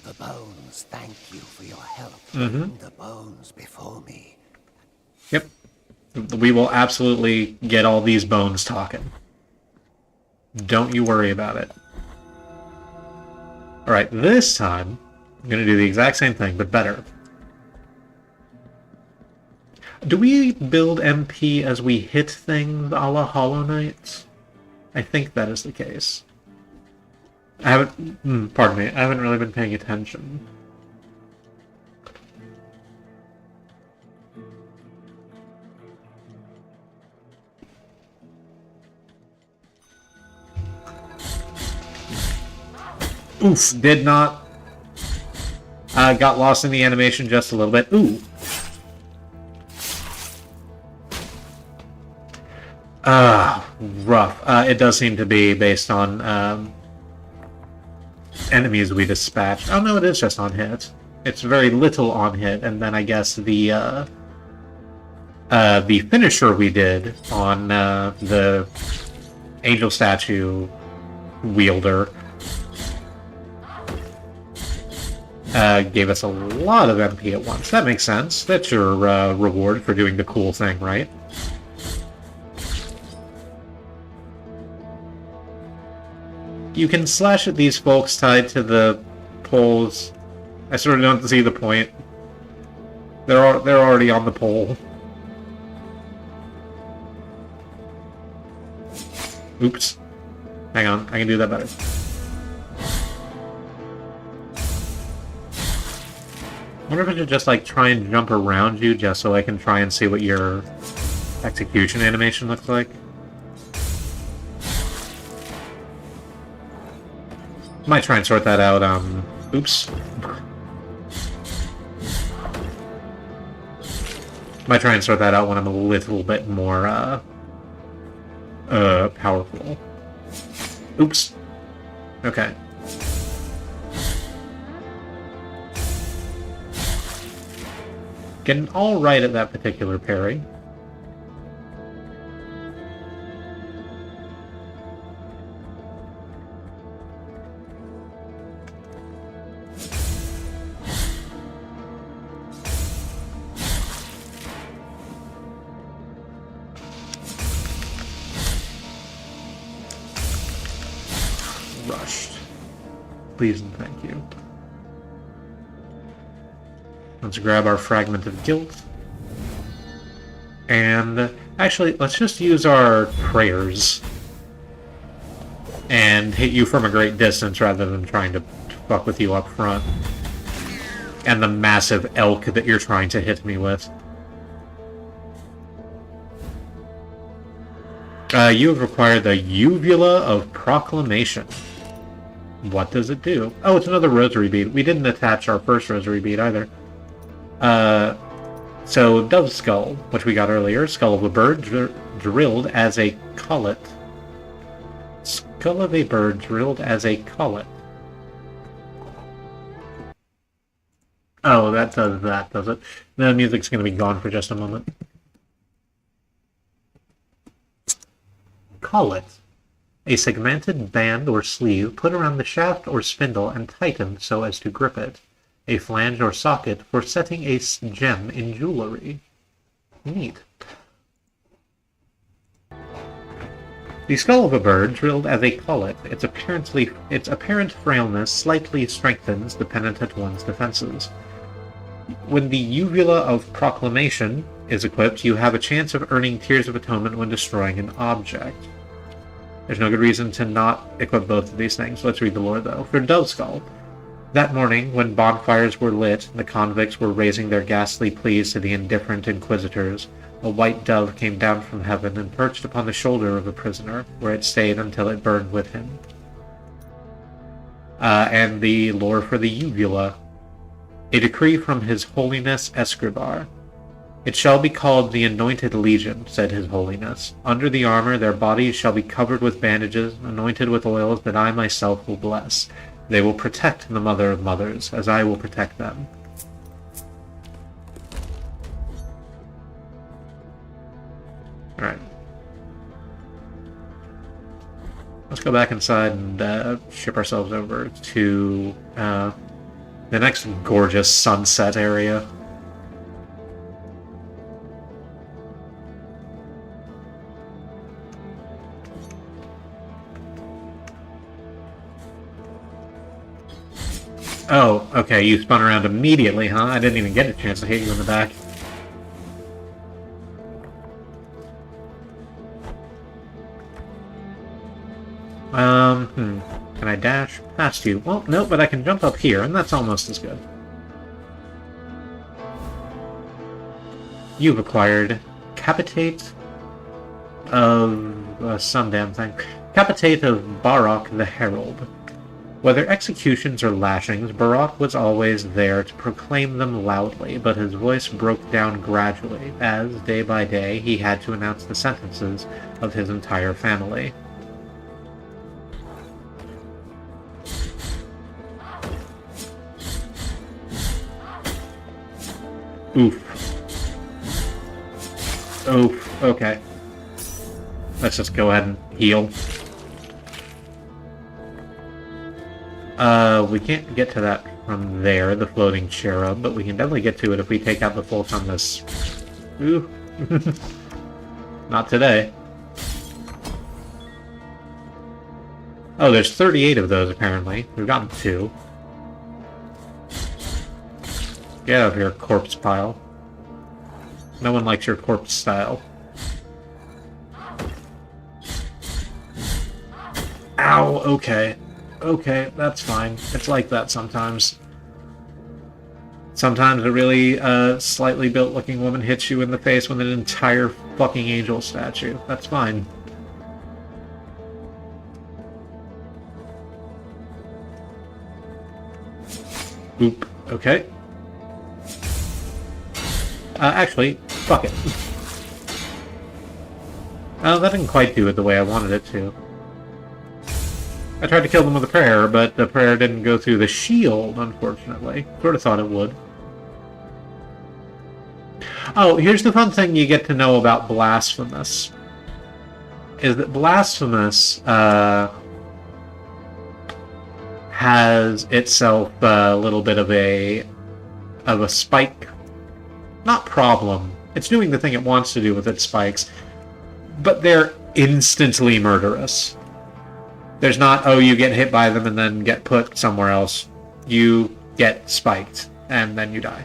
The bones thank you for your help. The bones before me. Yep. We will absolutely get all these bones talking. Don't you worry about it. Alright, this time, I'm going to do the exact same thing, but better. Do we build MP as we hit things a la Hollow Knight? I think that is the case. I haven't... pardon me, I haven't really been paying attention. Oof, did not. Got lost in the animation just a little bit. Ooh. Rough. It does seem to be based on enemies we dispatched. Oh no, it is just on hit. It's very little on hit, and then I guess the finisher we did on the angel statue wielder gave us a lot of MP at once. That makes sense. That's your reward for doing the cool thing, right? You can slash at these folks tied to the poles. I sort of don't see the point. They're already on the pole. Oops. Hang on, I can do that better. I wonder if I should just like try and jump around you just so I can try and see what your execution animation looks like. Might try and sort that out, oops. Might try and sort that out when I'm a little bit more, powerful. Oops. Okay. Getting all right at that particular parry. Rushed. Please and thank you. Let's grab our Fragment of Guilt. And actually, let's just use our prayers and hit you from a great distance rather than trying to fuck with you up front. And the massive elk that you're trying to hit me with. You have acquired the Uvula of Proclamation. What does it do? Oh, it's another rosary bead. We didn't attach our first rosary bead either. So Dove Skull, which we got earlier, skull of a bird drilled as a collet. Skull of a bird drilled as a collet. Oh, that does it? The music's gonna be gone for just a moment. Collet. A segmented band or sleeve put around the shaft or spindle and tightened so as to grip it. A flange or socket for setting a gem in jewelry. Neat. The skull of a bird drilled as a collet. Its apparent frailness slightly strengthens the penitent one's defenses. When the Uvula of Proclamation is equipped, you have a chance of earning Tears of Atonement when destroying an object. There's no good reason to not equip both of these things. Let's read the lore, though. For Dove Skull. That morning, when bonfires were lit, the convicts were raising their ghastly pleas to the indifferent inquisitors. A white dove came down from heaven and perched upon the shoulder of a prisoner, where it stayed until it burned with him. And the lore for the Uvula. A decree from His Holiness Escribar. It shall be called the Anointed Legion, said His Holiness. Under the armor their bodies shall be covered with bandages, anointed with oils that I myself will bless. They will protect the Mother of Mothers, as I will protect them. Alright. Let's go back inside and ship ourselves over to the next gorgeous sunset area. Oh, okay, you spun around immediately, huh? I didn't even get a chance to hit you in the back. Can I dash past you? Well, no, but I can jump up here, and that's almost as good. You've acquired Capitate of... some damn thing. Capitate of Barok the Herald. Whether executions or lashings, Barok was always there to proclaim them loudly, but his voice broke down gradually, as, day by day, he had to announce the sentences of his entire family. Oof. Oof. Okay. Let's just go ahead and heal. We can't get to that from there, the floating cherub, but we can definitely get to it if we take out the force on this. Ooh. Not today. Oh, there's 38 of those, apparently. We've gotten 2. Get out of here, corpse pile. No one likes your corpse style. Ow, okay. Okay, that's fine. It's like that sometimes. Sometimes a really slightly built-looking woman hits you in the face with an entire fucking angel statue. That's fine. Oop. Okay. Actually, fuck it. Oh, that didn't quite do it the way I wanted it to. I tried to kill them with a prayer, but the prayer didn't go through the shield, unfortunately. Sort of thought it would. Oh, here's the fun thing you get to know about Blasphemous. Is that Blasphemous, has itself a little bit of a spike, not problem. It's doing the thing it wants to do with its spikes, but they're instantly murderous. There's not, oh, you get hit by them and then get put somewhere else. You get spiked, and then you die.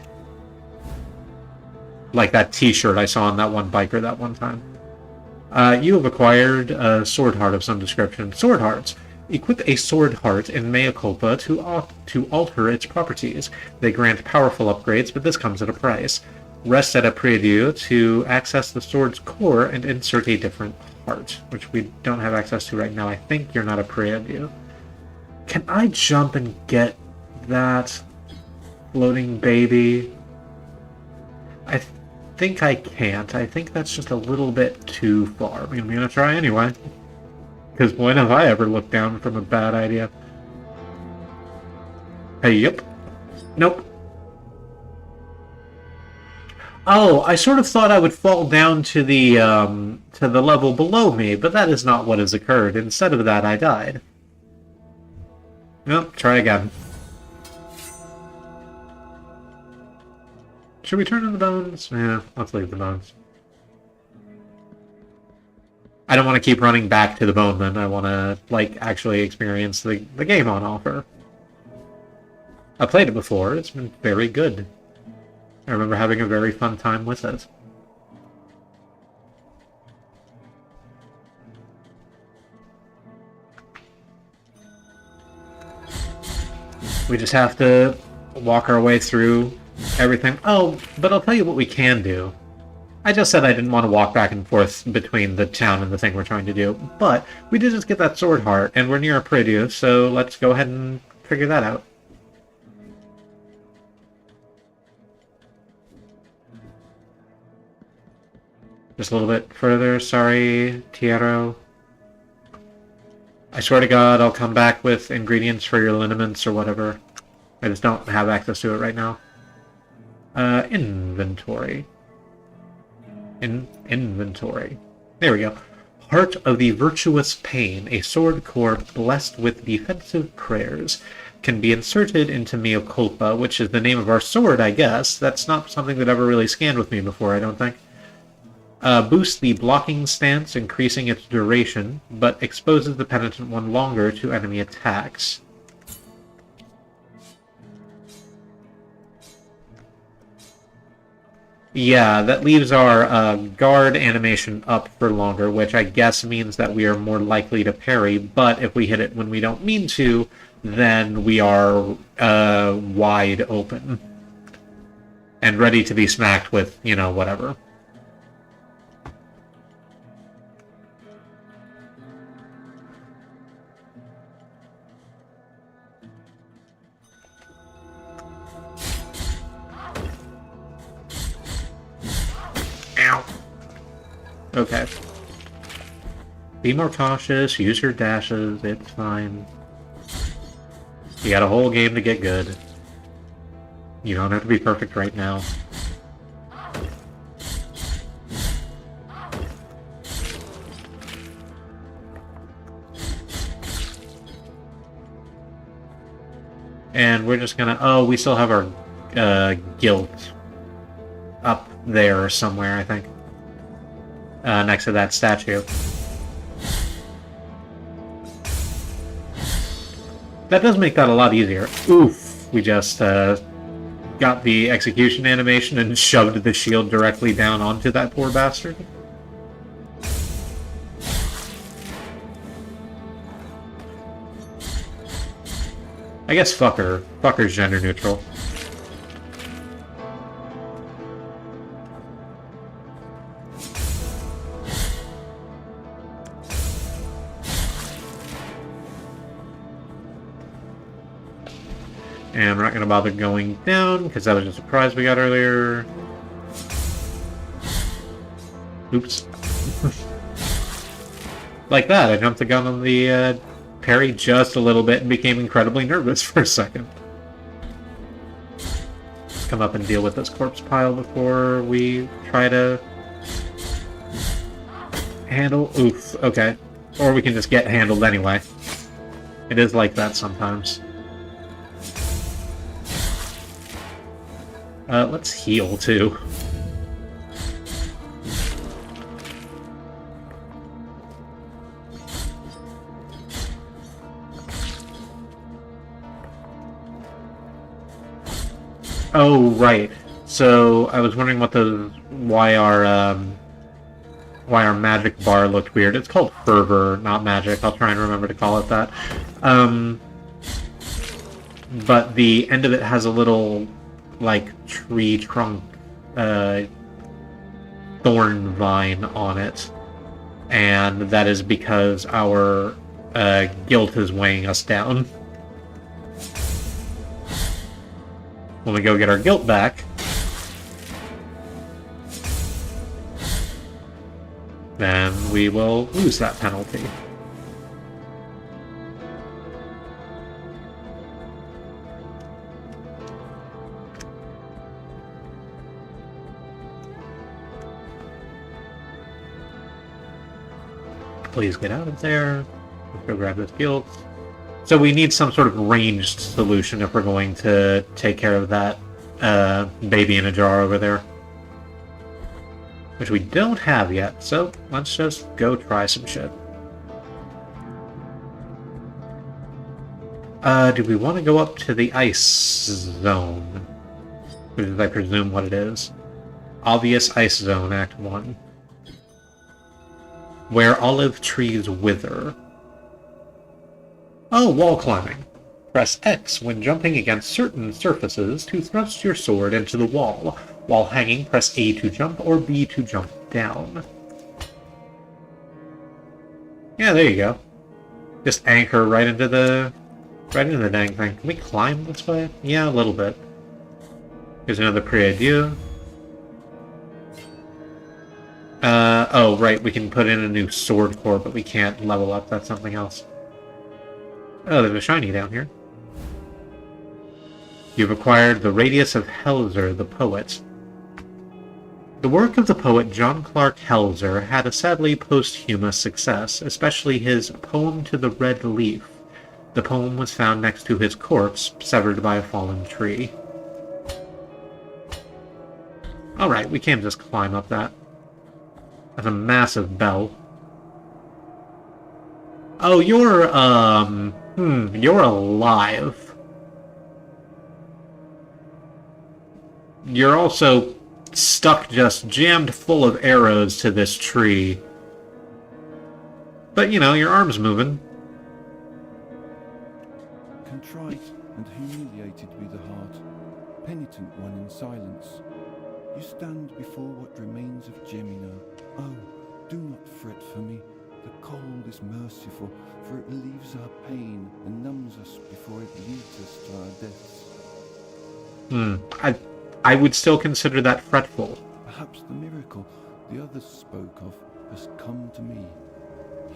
Like that t-shirt I saw on that one biker that one time. You have acquired a sword heart of some description. Sword hearts. Equip a sword heart in Mea Culpa to alter its properties. They grant powerful upgrades, but this comes at a price. Rest at a prie-dieu to access the sword's core and insert a different heart, which we don't have access to right now. I think you're not a prie-dieu. Can I jump and get that floating baby? I think I can't. I think that's just a little bit too far. I'm gonna try anyway. Because when have I ever looked down from a bad idea? Hey, yep. Nope. Oh, I sort of thought I would fall down to the level below me, but that is not what has occurred. Instead of that, I died. Nope, try again. Should we turn in the bones? Yeah, let's leave the bones. I don't want to keep running back to the bone then. I want to, like, actually experience the game on offer. I played it before. It's been very good. I remember having a very fun time with it. We just have to walk our way through everything. Oh, but I'll tell you what we can do. I just said I didn't want to walk back and forth between the town and the thing we're trying to do, but we did just get that sword heart, and we're near a prie-dieu, so let's go ahead and figure that out. Just a little bit further, sorry, Tiero. I swear to God, I'll come back with ingredients for your liniments or whatever. I just don't have access to it right now. Inventory. Inventory. There we go. Heart of the Virtuous Pain, a sword core blessed with defensive prayers, can be inserted into Mea Culpa, which is the name of our sword, I guess. That's not something that ever really scanned with me before, I don't think. Boosts the blocking stance, increasing its duration, but exposes the penitent one longer to enemy attacks. Yeah, that leaves our guard animation up for longer, which I guess means that we are more likely to parry, but if we hit it when we don't mean to, then we are wide open. And ready to be smacked with, you know, whatever. Ow. Okay. Be more cautious, use your dashes, it's fine. You got a whole game to get good. You don't have to be perfect right now. And we're just gonna... Oh, we still have our guilt up there somewhere, I think. Next to that statue. That does make that a lot easier. Oof! We just got the execution animation and shoved the shield directly down onto that poor bastard. I guess fucker. Fucker's gender neutral. And we're not going to bother going down, because that was just a prize we got earlier. Oops. Like that, I jumped the gun on the parry just a little bit and became incredibly nervous for a second. Let's come up and deal with this corpse pile before we try to handle... Oof, okay. Or we can just get handled anyway. It is like that sometimes. Let's heal, too. Oh, right. So, I was wondering what why our magic bar looked weird. It's called Fervor, not magic. I'll try and remember to call it that. But the end of it has a little... like tree trunk thorn vine on it, and that is because our guilt is weighing us down. When we go get our guilt back, then we will lose that penalty. Please get out of there. Let's go grab this guilt. So we need some sort of ranged solution if we're going to take care of that baby in a jar over there. Which we don't have yet, so let's just go try some shit. Do we want to go up to the ice zone? Which is, I presume, what it is. Obvious ice zone, Act 1. Where olive trees wither. Oh, wall climbing. Press X when jumping against certain surfaces to thrust your sword into the wall. While hanging, press A to jump or B to jump down. Yeah, there you go. Just anchor right into the dang thing. Can we climb this way? Yeah, a little bit. Here's another pre-idea. Oh, right, we can put in a new sword core, but we can't level up. That's something else. Oh, there's a shiny down here. You've acquired the Radius of Helzer, the poet. The work of the poet John Clark Helzer had a sadly posthumous success, especially his Poem to the Red Leaf. The poem was found next to his corpse, severed by a fallen tree. Alright, we can't just climb up that. That's a massive bell. Oh, you're alive. You're also stuck just jammed full of arrows to this tree. But, you know, your arm's moving. Contrite and humiliated be the heart, penitent one in silence. You stand before what remains of Gemino. Oh, do not fret for me. The cold is merciful, for it relieves our pain and numbs us before it leads us to our deaths. I would still consider that fretful. Perhaps the miracle the others spoke of has come to me,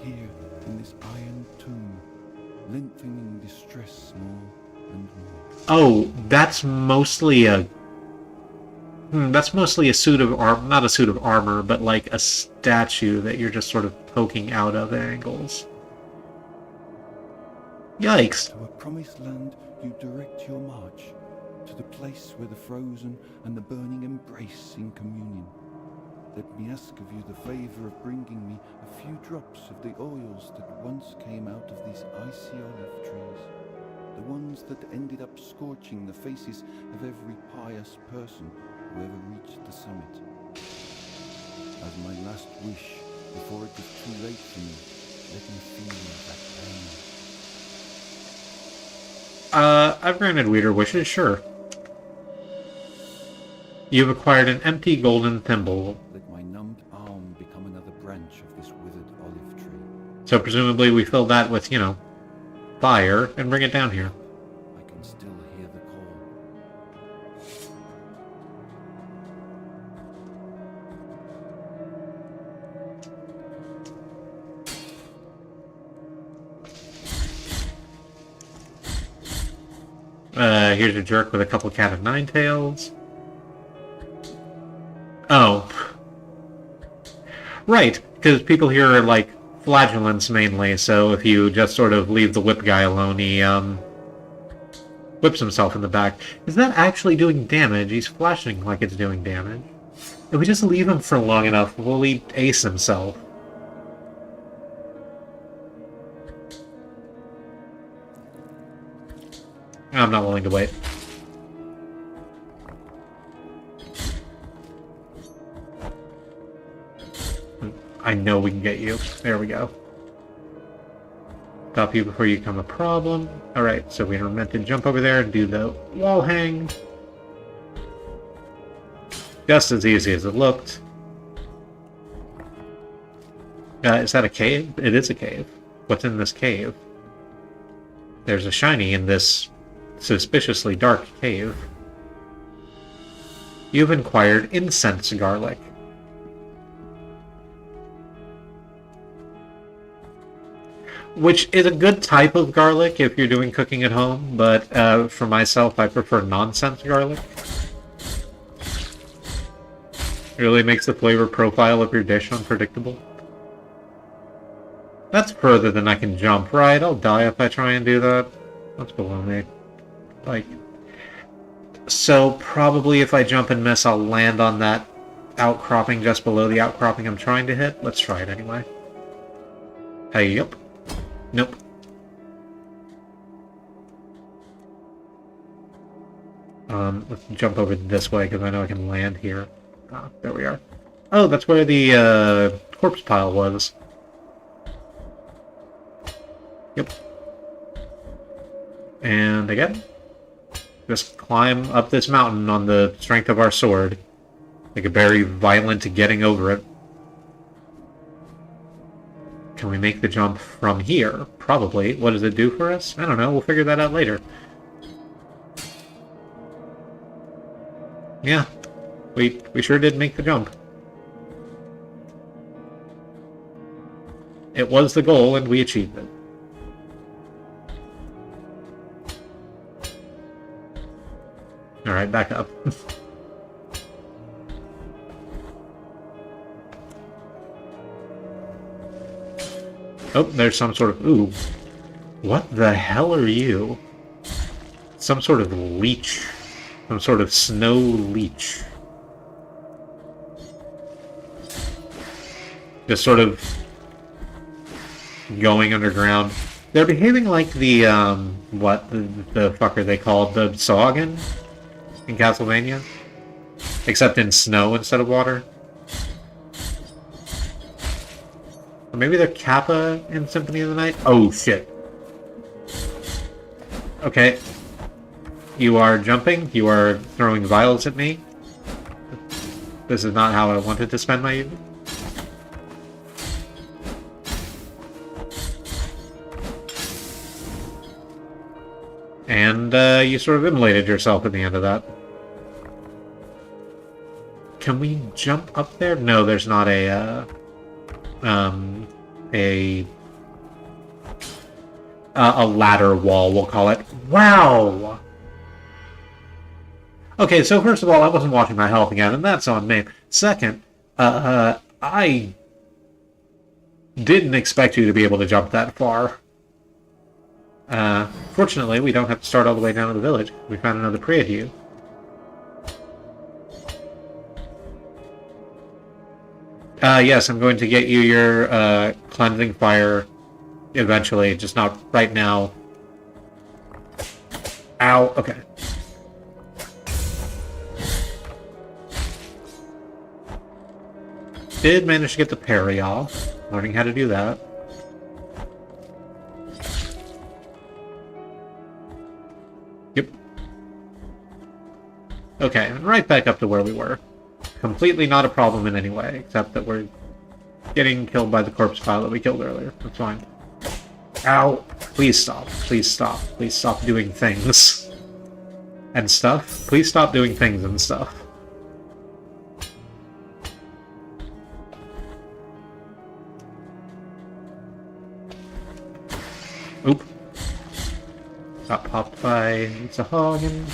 here in this iron tomb, lengthening distress more and more. Oh, that's mostly a... that's mostly a suit of armor, not a suit of armor, but like a statue that you're just sort of poking out of angles. Yikes. To a promised land you direct your march to the place where the frozen and the burning embrace in communion. Let me ask of you the favor of bringing me a few drops of the oils that once came out of these icy olive trees, the ones that ended up scorching the faces of every pious person who ever reached the summit. As my last wish, before it was too late for me, let me feel that pain. I've granted weirder wishes, sure. You've acquired an empty golden thimble. Let my numbed arm become another branch of this withered olive tree. So presumably we fill that with, you know, fire and bring it down here. I can still hear the call. Here's a jerk with a couple cat of nine tails. Oh. Right, because people here are like flagellants mainly, so if you just sort of leave the whip guy alone, he, whips himself in the back. Is that actually doing damage? He's flashing like it's doing damage. If we just leave him for long enough, will he ace himself? I'm not willing to wait. I know we can get you. There we go. Stop you before you become a problem. Alright, so we are meant to jump over there and do the wall hang. Just as easy as it looked. Is that a cave? It is a cave. What's in this cave? There's a shiny in this suspiciously dark cave. You've acquired incense garlic. Which is a good type of garlic if you're doing cooking at home, but for myself, I prefer nonsense garlic. It really makes the flavor profile of your dish unpredictable. That's further than I can jump, right? I'll die if I try and do that. That's below me. Like, so probably if I jump and miss, I'll land on that outcropping just below the outcropping I'm trying to hit. Let's try it anyway. Hey, yep. Nope. Let's jump over this way because I know I can land here. Ah, there we are. Oh, that's where the corpse pile was. Yep. And again, just climb up this mountain on the strength of our sword. Like a very violent getting over it. Can we make the jump from here? Probably. What does it do for us? I don't know. We'll figure that out later. Yeah. We sure did make the jump. It was the goal, and we achieved it. Alright, back up. Oh, there's some sort of... Ooh. What the hell are you? Some sort of leech. Some sort of snow leech. Just sort of going underground. They're behaving like the, what the fuck are they called? The Saugin in Castlevania? Except in snow instead of water. Or maybe they're Kappa in Symphony of the Night? Oh, shit. Okay. You are jumping. You are throwing vials at me. This is not how I wanted to spend my evening. And you sort of immolated yourself at the end of that. Can we jump up there? No, there's not a ladder wall, we'll call it. Wow! Okay, so first of all, I wasn't watching my health again, and that's on me. Second, I didn't expect you to be able to jump that far. Fortunately, we don't have to start all the way down to the village. We found another prey to you. Yes, I'm going to get you your, cleansing fire eventually, just not right now. Ow, okay. Did manage to get the parry off. Learning how to do that. Yep. Okay, and right back up to where we were. Completely not a problem in any way, except that we're getting killed by the corpse pile that we killed earlier. That's fine. Ow! Please stop. Please stop. Please stop doing things. And stuff. Please stop doing things and stuff. Oop. Got popped by Zahagen.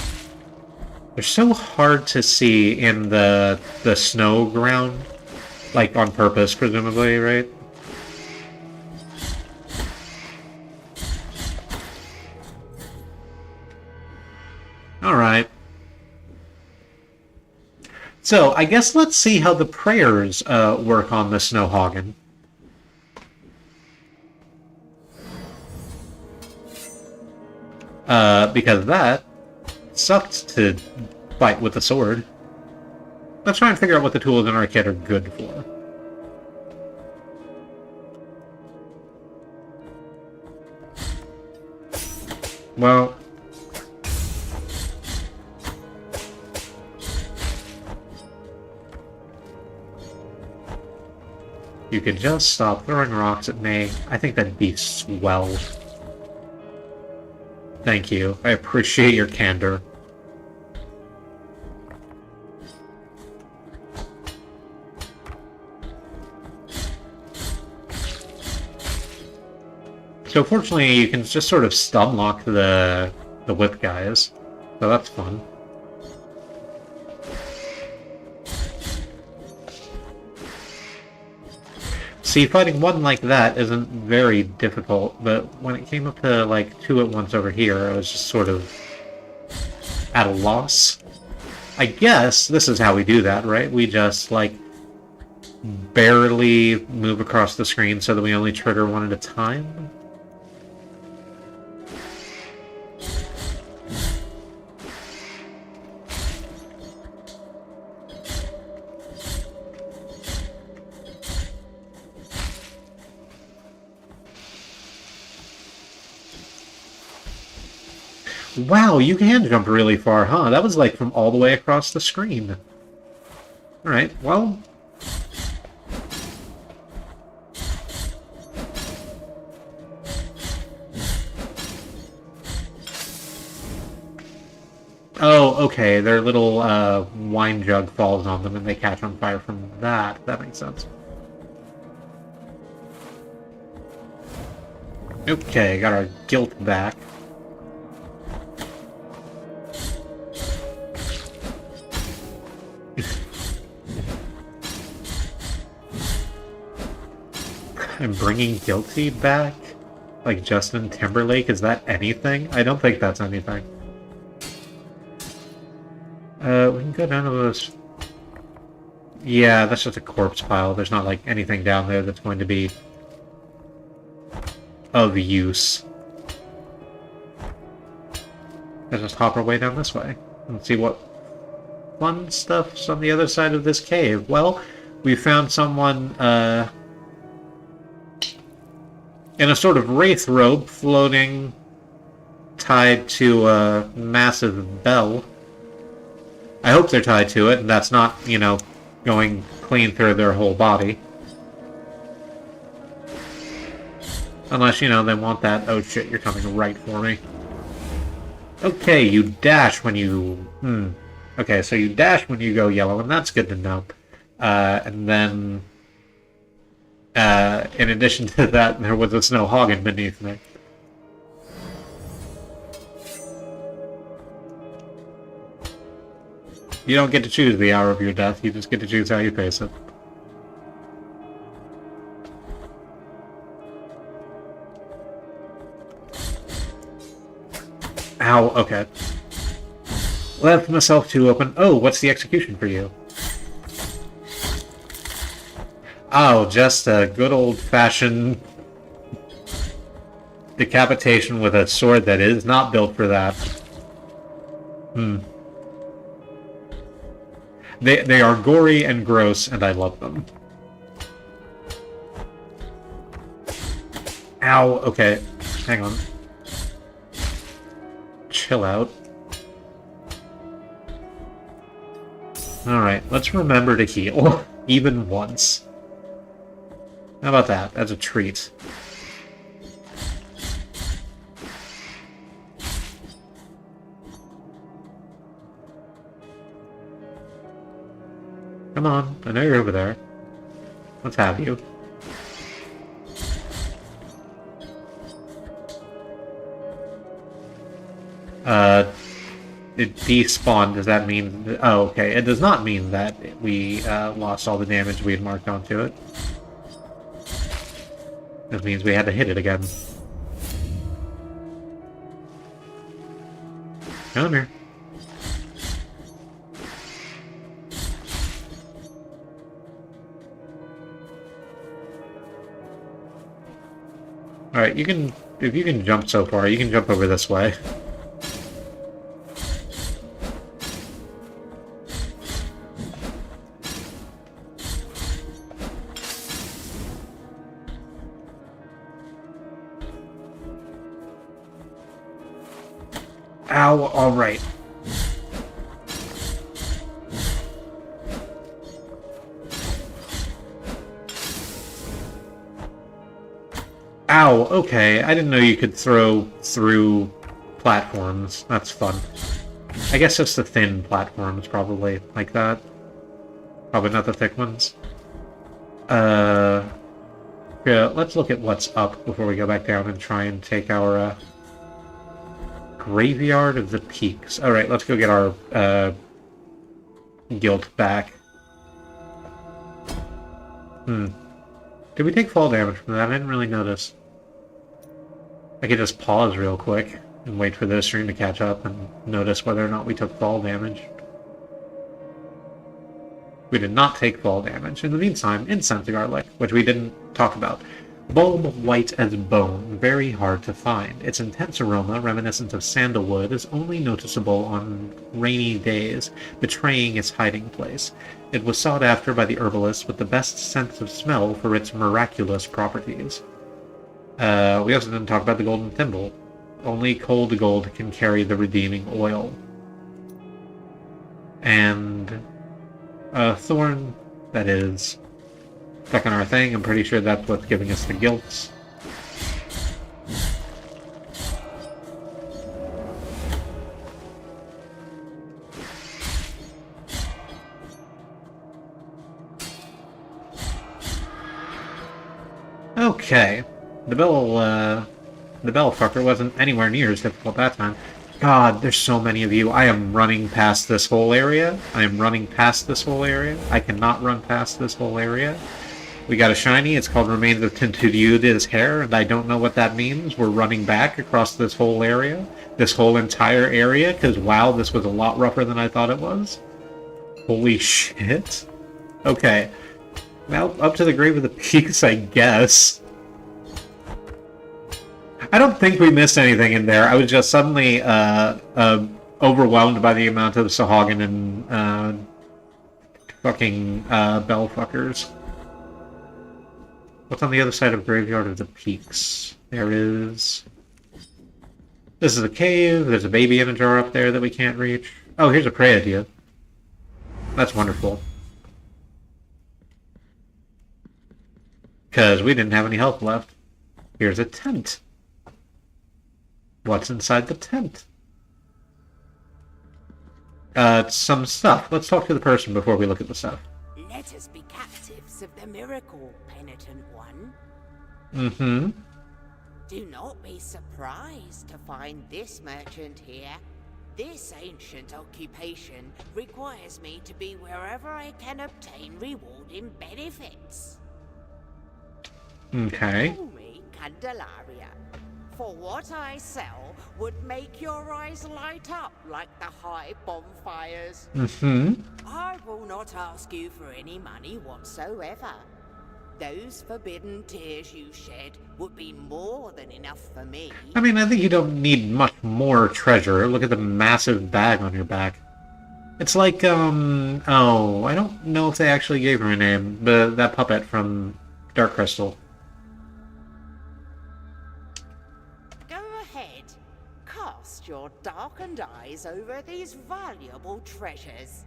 They're so hard to see in the snow ground. Like, on purpose, presumably, right? Alright. So, I guess let's see how the prayers work on the Snowhagen. Because that sucked to fight with the sword. Let's try and figure out what the tools in our kit are good for. Well... you could just stop throwing rocks at me. I think that'd be swell. Thank you. I appreciate your candor. So fortunately, you can just sort of stun lock the whip guys. So that's fun. See, fighting one like that isn't very difficult, but when it came up to, like, two at once over here, I was just sort of at a loss. I guess this is how we do that, right? We just, like, barely move across the screen so that we only trigger one at a time? Wow, you can jump really far, huh? That was like from all the way across the screen. Alright, well... oh, okay, their little wine jug falls on them and they catch on fire from that. That makes sense. Okay, got our guilt back. I'm bringing Guilty back? Like Justin Timberlake? Is that anything? I don't think that's anything. We can go down to those... yeah, that's just a corpse pile. There's not, like, anything down there that's going to be of use. Let's just hop our way down this way and see what fun stuff's on the other side of this cave. Well, we found someone, in a sort of wraith robe floating tied to a massive bell. I hope they're tied to it, and that's not, you know, going clean through their whole body. Unless, you know, they want that, oh shit, you're coming right for me. Okay, you dash when you... Okay, so you dash when you go yellow, and that's good to know. And then... in addition to that, there was a Snowhagen beneath me. You don't get to choose the hour of your death, you just get to choose how you face it. Ow, okay. Left myself too open. Oh, what's the execution for you? Oh, just a good old-fashioned decapitation with a sword that is not built for that. They are gory and gross, and I love them. Ow, okay. Hang on. Chill out. Alright, let's remember to heal. Even once. How about that? That's a treat. Come on, I know you're over there. Let's have you. It despawned. Does that mean... Oh, okay. It does not mean that we lost all the damage we had marked onto it. This means we had to hit it again. Come here. Alright, you can... If you can jump so far, you can jump over this way. Ow, alright. Ow, okay. I didn't know you could throw through platforms. That's fun. I guess just the thin platforms, probably, like that. Probably not the thick ones. Yeah, let's look at what's up before we go back down and try and take our, Graveyard of the Peaks. Alright, let's go get our, guilt back. Did we take fall damage from that? I didn't really notice. I could just pause real quick and wait for the stream to catch up and notice whether or not we took fall damage. We did not take fall damage. In the meantime, incense garlic, which we didn't talk about. Bulb white as bone, very hard to find. Its intense aroma, reminiscent of sandalwood, is only noticeable on rainy days, betraying its hiding place. It was sought after by the herbalists with the best sense of smell for its miraculous properties. We also didn't talk about the golden thimble. Only cold gold can carry the redeeming oil. And a thorn that is stuck on our thing. I'm pretty sure that's what's giving us the guilt. Okay. The bell fucker wasn't anywhere near as difficult that time. God, there's so many of you. I am running past this whole area. I am running past this whole area. I cannot run past this whole area. We got a shiny. It's called Remains of Tintudi's hair, and I don't know what that means. We're running back across this whole area. This whole entire area, because wow, this was a lot rougher than I thought it was. Holy shit. Okay. Well, up to the Grave of the Peaks, I guess. I don't think we missed anything in there. I was just suddenly overwhelmed by the amount of Sahagin and fucking bell fuckers. What's on the other side of Graveyard of the Peaks? There is... This is a cave. There's a baby in a jar up there that we can't reach. Oh, here's a prey idea. That's wonderful. Because we didn't have any health left. Here's a tent. What's inside the tent? Some stuff. Let's talk to the person before we look at the stuff. Let us be captives of the miracle, penitent one. Mm-hmm. Do not be surprised to find this merchant here. This ancient occupation requires me to be wherever I can obtain rewarding benefits. Okay. Call me Candelaria. For what I sell would make your eyes light up like the high bonfires. I will not ask you for any money whatsoever. Those forbidden tears you shed would be more than enough for me. I mean, I think you don't need much more treasure. Look at the massive bag on your back. It's like, oh, I don't know if they actually gave her a name, but that puppet from Dark Crystal. Go ahead. Cast your darkened eyes over these valuable treasures.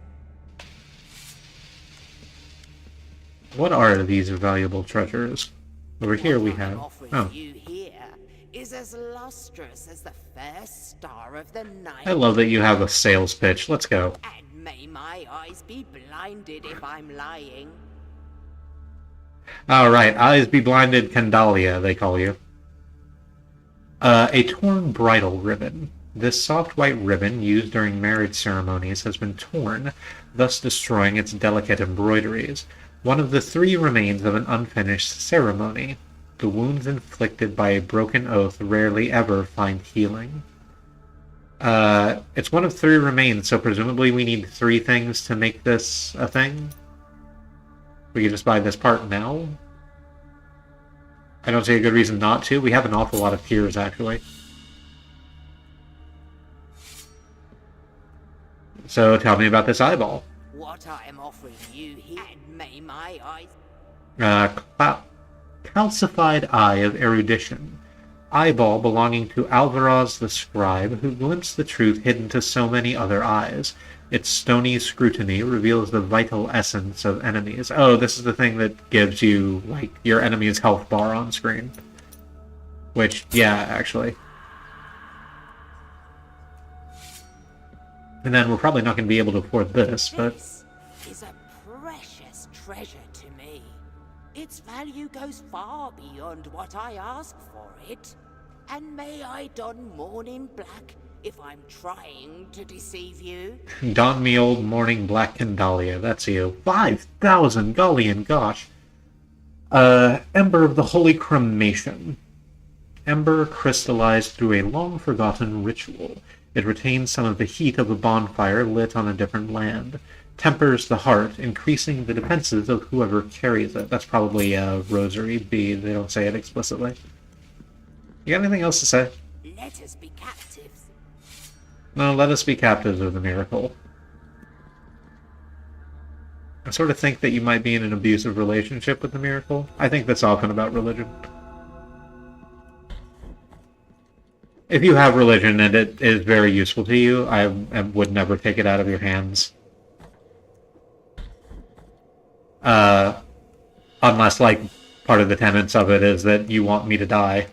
What are these valuable treasures? Over here we What I'm have... offering Oh, you here is as lustrous as the first star of the night. I love that you have a sales pitch. Let's go. And may my eyes be blinded if I'm lying. Alright, Eyes Be Blinded Candalia, they call you. A torn bridal ribbon. This soft white ribbon, used during marriage ceremonies, has been torn, thus destroying its delicate embroideries. One of the 3 remains of an unfinished ceremony. The wounds inflicted by a broken oath rarely ever find healing. It's one of 3 remains, so presumably we need 3 things to make this a thing? We can just buy this part now? I don't see a good reason not to. We have an awful lot of tears, actually. So tell me about this eyeball. What I am offering you here, and may my eyes... Calcified Eye of Erudition. Eyeball belonging to Alvaraz the Scribe, who glimpsed the truth hidden to so many other eyes. Its stony scrutiny reveals the vital essence of enemies. Oh, this is the thing that gives you, like, your enemy's health bar on screen. Which, yeah, actually. And then we're probably not going to be able to afford this, but... This is a precious treasure to me. Its value goes far beyond what I ask for it. And may I don mourning black if I'm trying to deceive you? Don me old morning black Candalia, that's you. 5,000, golly and gosh. Ember of the Holy Cremation. Ember crystallized through a long-forgotten ritual. It retains some of the heat of a bonfire lit on a different land. Tempers the heart, increasing the defenses of whoever carries it. That's probably a rosary bead. They don't say it explicitly. You got anything else to say? Let us be captives. No, let us be captives of the miracle. I sort of think that you might be in an abusive relationship with the miracle. I think that's often about religion. If you have religion and it is very useful to you, I would never take it out of your hands. Unless, like, part of the tenets of it is that you want me to die.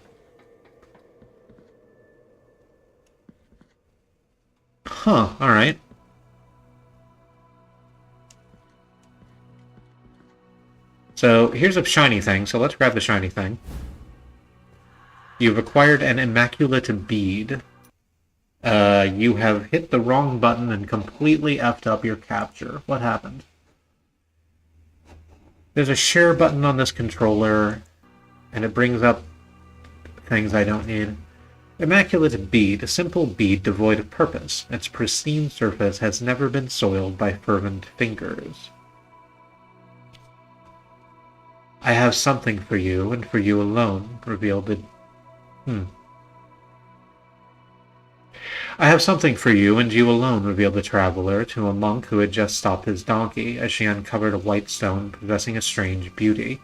Huh, alright. So, here's a shiny thing, so let's grab the shiny thing. You've acquired an immaculate bead. You have hit the wrong button and completely effed up your capture. What happened? There's a share button on this controller, and it brings up things I don't need. Immaculate bead, a simple bead devoid of purpose. Its pristine surface has never been soiled by fervent fingers. I have something for you, and for you alone, revealed the... I have something for you, and you alone, revealed the traveler to a monk who had just stopped his donkey, as she uncovered a white stone possessing a strange beauty.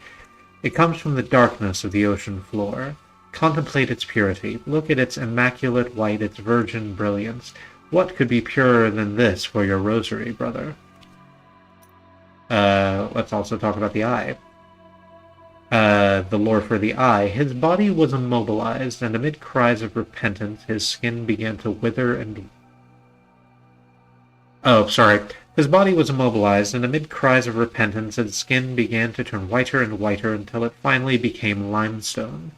It comes from the darkness of the ocean floor. Contemplate its purity. Look at its immaculate white, its virgin brilliance. What could be purer than this for your rosary, brother? Let's also talk about the eye. The lore for the eye. His body was immobilized, and amid cries of repentance, his skin began to wither and... His body was immobilized, and amid cries of repentance, his skin began to turn whiter and whiter until it finally became limestone.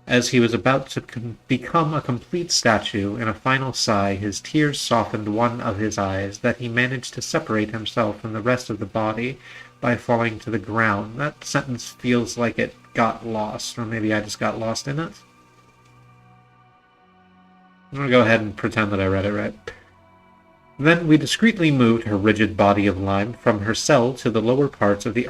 As he was about to become a complete statue, in a final sigh, his tears softened one of his eyes, that he managed to separate himself from the rest of the body by falling to the ground. That sentence feels like it got lost, or maybe I just got lost in it. I'm gonna go ahead and pretend that I read it right. Then we discreetly moved her rigid body of lime from her cell to the lower parts of the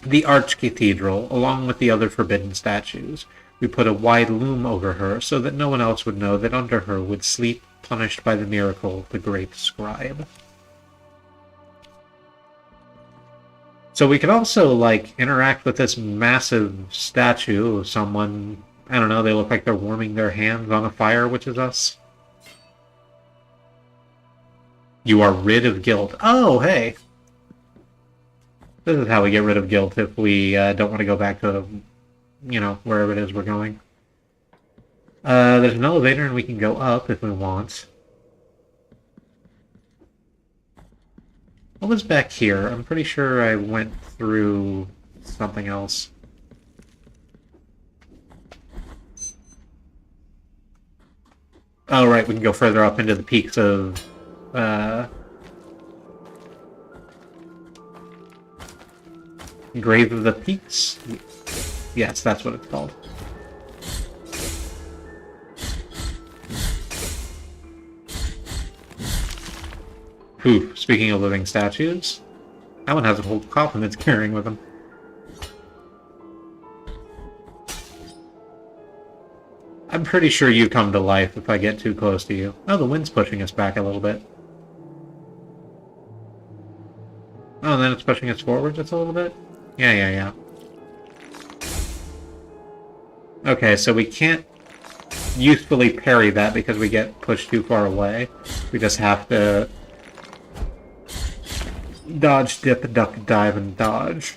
Archcathedral, along with the other forbidden statues. We put a wide loom over her so that no one else would know that under her would sleep, punished by the miracle, the great scribe. So we could also, like, interact with this massive statue of someone. I don't know, they look like they're warming their hands on a fire, which is us. You are rid of guilt. Oh, hey! This is how we get rid of guilt if we don't want to go back to, you know, wherever it is we're going. There's an elevator and we can go up if we want. What was back here? I'm pretty sure I went through something else. Oh, right, we can go further up into the peaks of... Grave of the Peaks? Yes, that's what it's called. Ooh, speaking of living statues, that one has a whole coffin it's carrying with him. I'm pretty sure you come to life if I get too close to you. Oh, the wind's pushing us back a little bit. Oh, and then it's pushing us forward just a little bit? Yeah. Okay, so we can't usefully parry that because we get pushed too far away. We just have to dodge, dip, duck, dive, and dodge.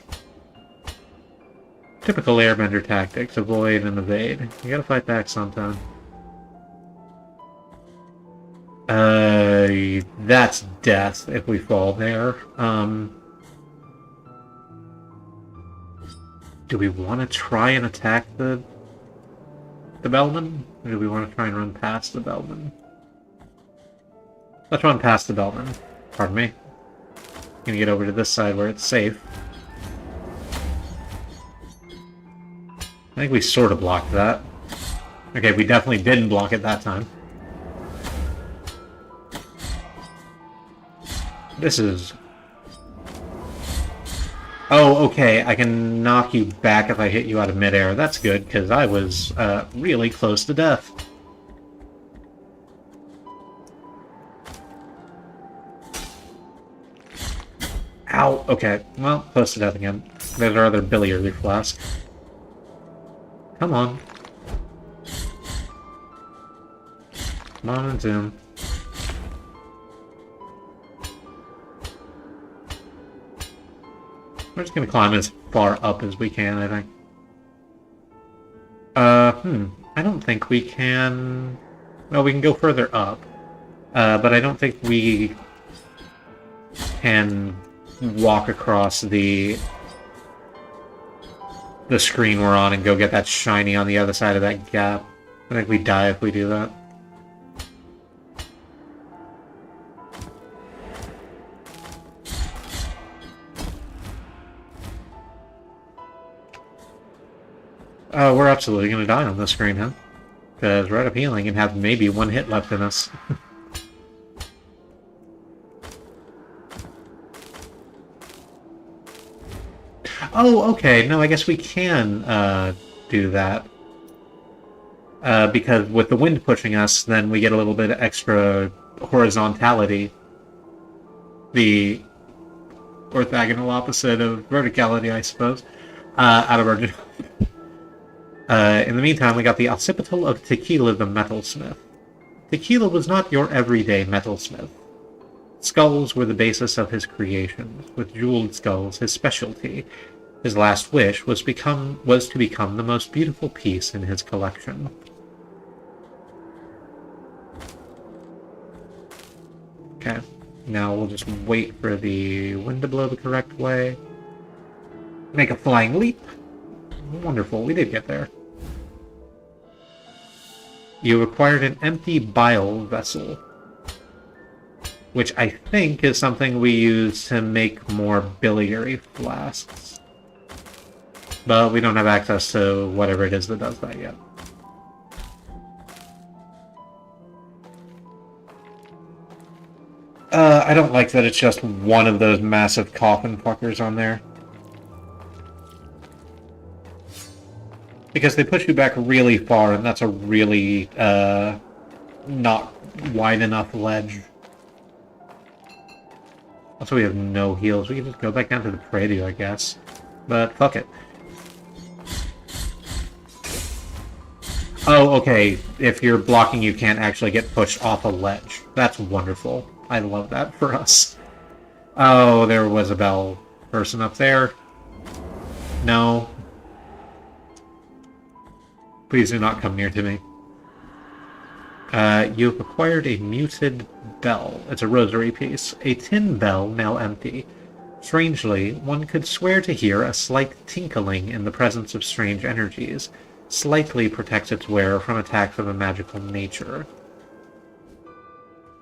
Typical airbender tactics, avoid and evade. You gotta fight back sometime. That's death if we fall there. Do we want to try and attack the bellman? Or do we want to try and run past the bellman? Let's run past the bellman. Pardon me. Gonna get over to this side where it's safe. I think we sort of blocked that. Okay, we definitely didn't block it that time. This is... Oh, okay, I can knock you back if I hit you out of midair. That's good, because I was really close to death. Ow, okay. Well, close to death again. There's our other biliary flask. Come on. Come on and zoom. We're just gonna climb as far up as we can, I think. I don't think we can... Well, we can go further up. But I don't think we can walk across the screen we're on and go get that shiny on the other side of that gap. I think we die if we do that. Oh, we're absolutely gonna die on this screen, huh? Because we're out of healing and have maybe one hit left in us. Oh, okay. No, I guess we can do that. Because with the wind pushing us, then we get a little bit of extra horizontality. The orthogonal opposite of verticality, I suppose. Out of our... in the meantime, we got the occipital of Tequila the Metalsmith. Tequila was not your everyday metalsmith. Skulls were the basis of his creations, with jeweled skulls his specialty. His last wish was to become the most beautiful piece in his collection. Okay, now we'll just wait for the wind to blow the correct way. Make a flying leap. Wonderful, we did get there. You acquired an empty bile vessel, which I think is something we use to make more biliary flasks. But we don't have access to whatever it is that does that yet. I don't like that it's just one of those massive coffin fuckers on there. Because they push you back really far, and that's a really, not wide enough ledge. Also, we have no heals. We can just go back down to the Praedio, I guess. But, fuck it. Oh, okay. If you're blocking, you can't actually get pushed off a ledge. That's wonderful. I love that for us. Oh, there was a bell person up there. No. Please do not come near to me. You've acquired a muted bell. It's a rosary piece. A tin bell, now empty. Strangely, one could swear to hear a slight tinkling in the presence of strange energies. Slightly protects its wearer from attacks of a magical nature.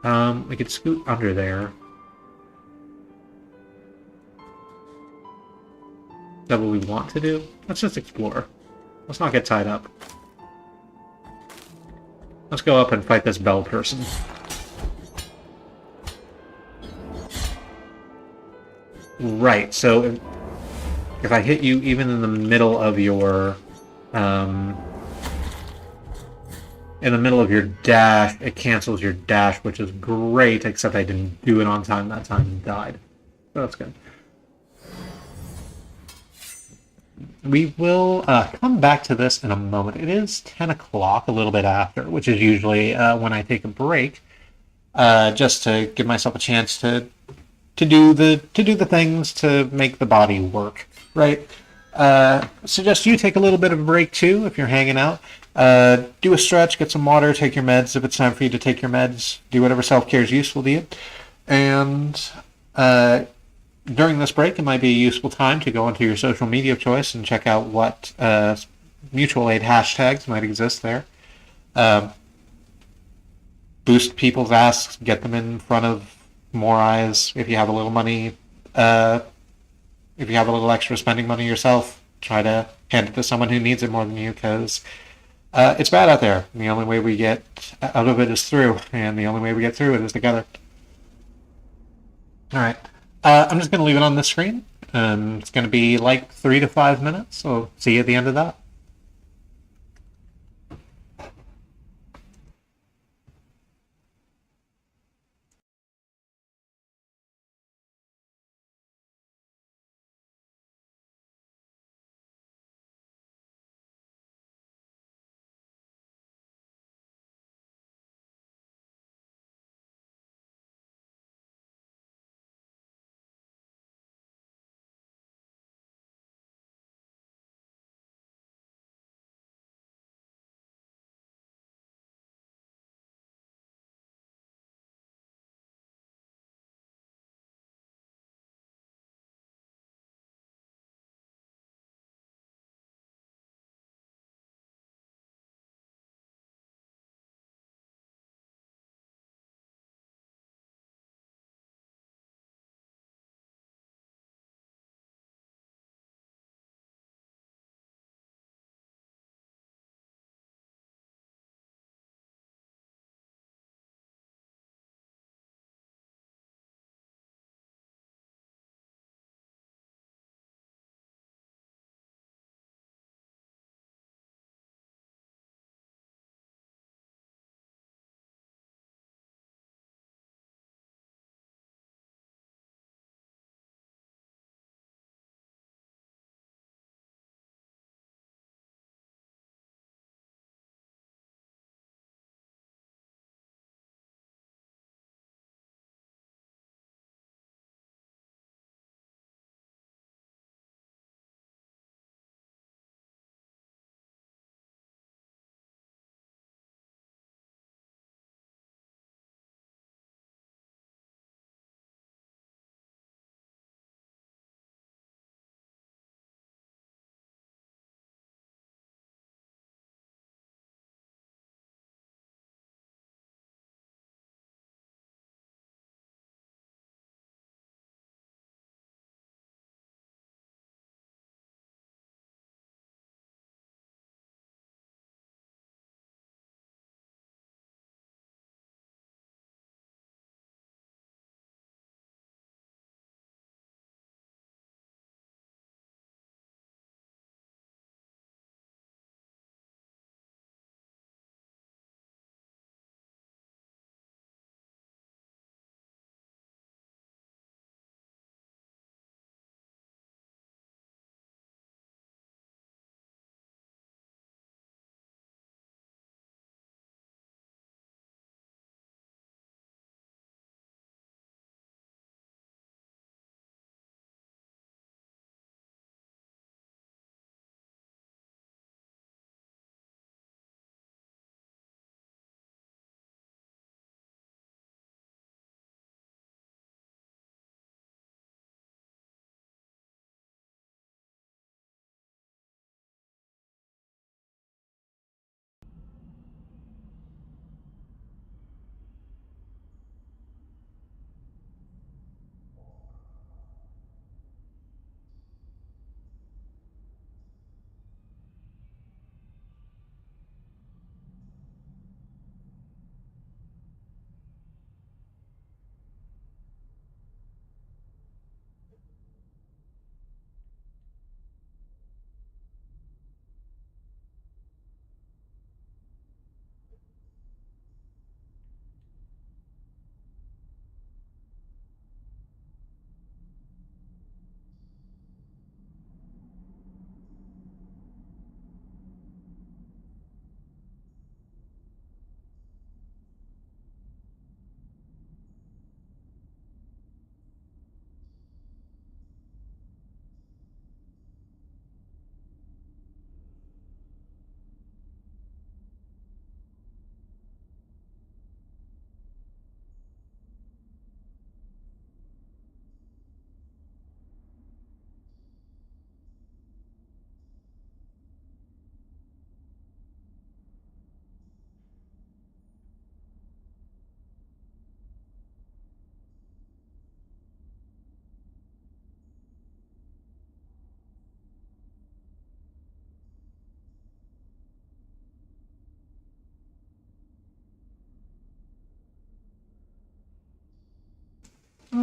We could scoot under there. Is that what we want to do? Let's just explore. Let's not get tied up. Let's go up and fight this bell person. Right, so if I hit you even in the middle of your dash, it cancels your dash, which is great, except I didn't do it on time that time and died. So that's good. We will come back to this in a moment. It is 10 o'clock, a little bit after, which is usually when I take a break, just to give myself a chance to do the things to make the body work, right? Suggest you take a little bit of a break too if you're hanging out. Do a stretch, get some water, take your meds if it's time for you to take your meds. Do whatever self-care is useful to you. And during this break, it might be a useful time to go onto your social media of choice and check out what mutual aid hashtags might exist there. Boost people's asks, get them in front of more eyes. If you have a little money, if you have a little extra spending money yourself, try to hand it to someone who needs it more than you, because it's bad out there. And the only way we get out of it is through, and the only way we get through it is together. All right. I'm just going to leave it on this screen. It's going to be like 3 to 5 minutes, so see you at the end of that.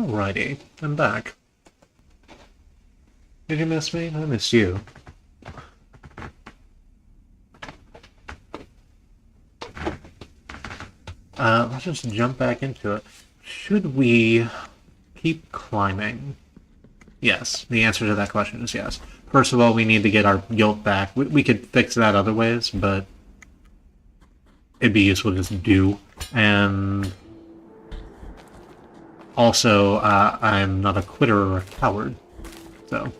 Alrighty, I'm back. Did you miss me? I missed you. Let's just jump back into it. Should we keep climbing? Yes, the answer to that question is yes. First of all, we need to get our guilt back. We could fix that other ways, but it'd be useful to just do. And also, I'm not a quitter or a coward, so.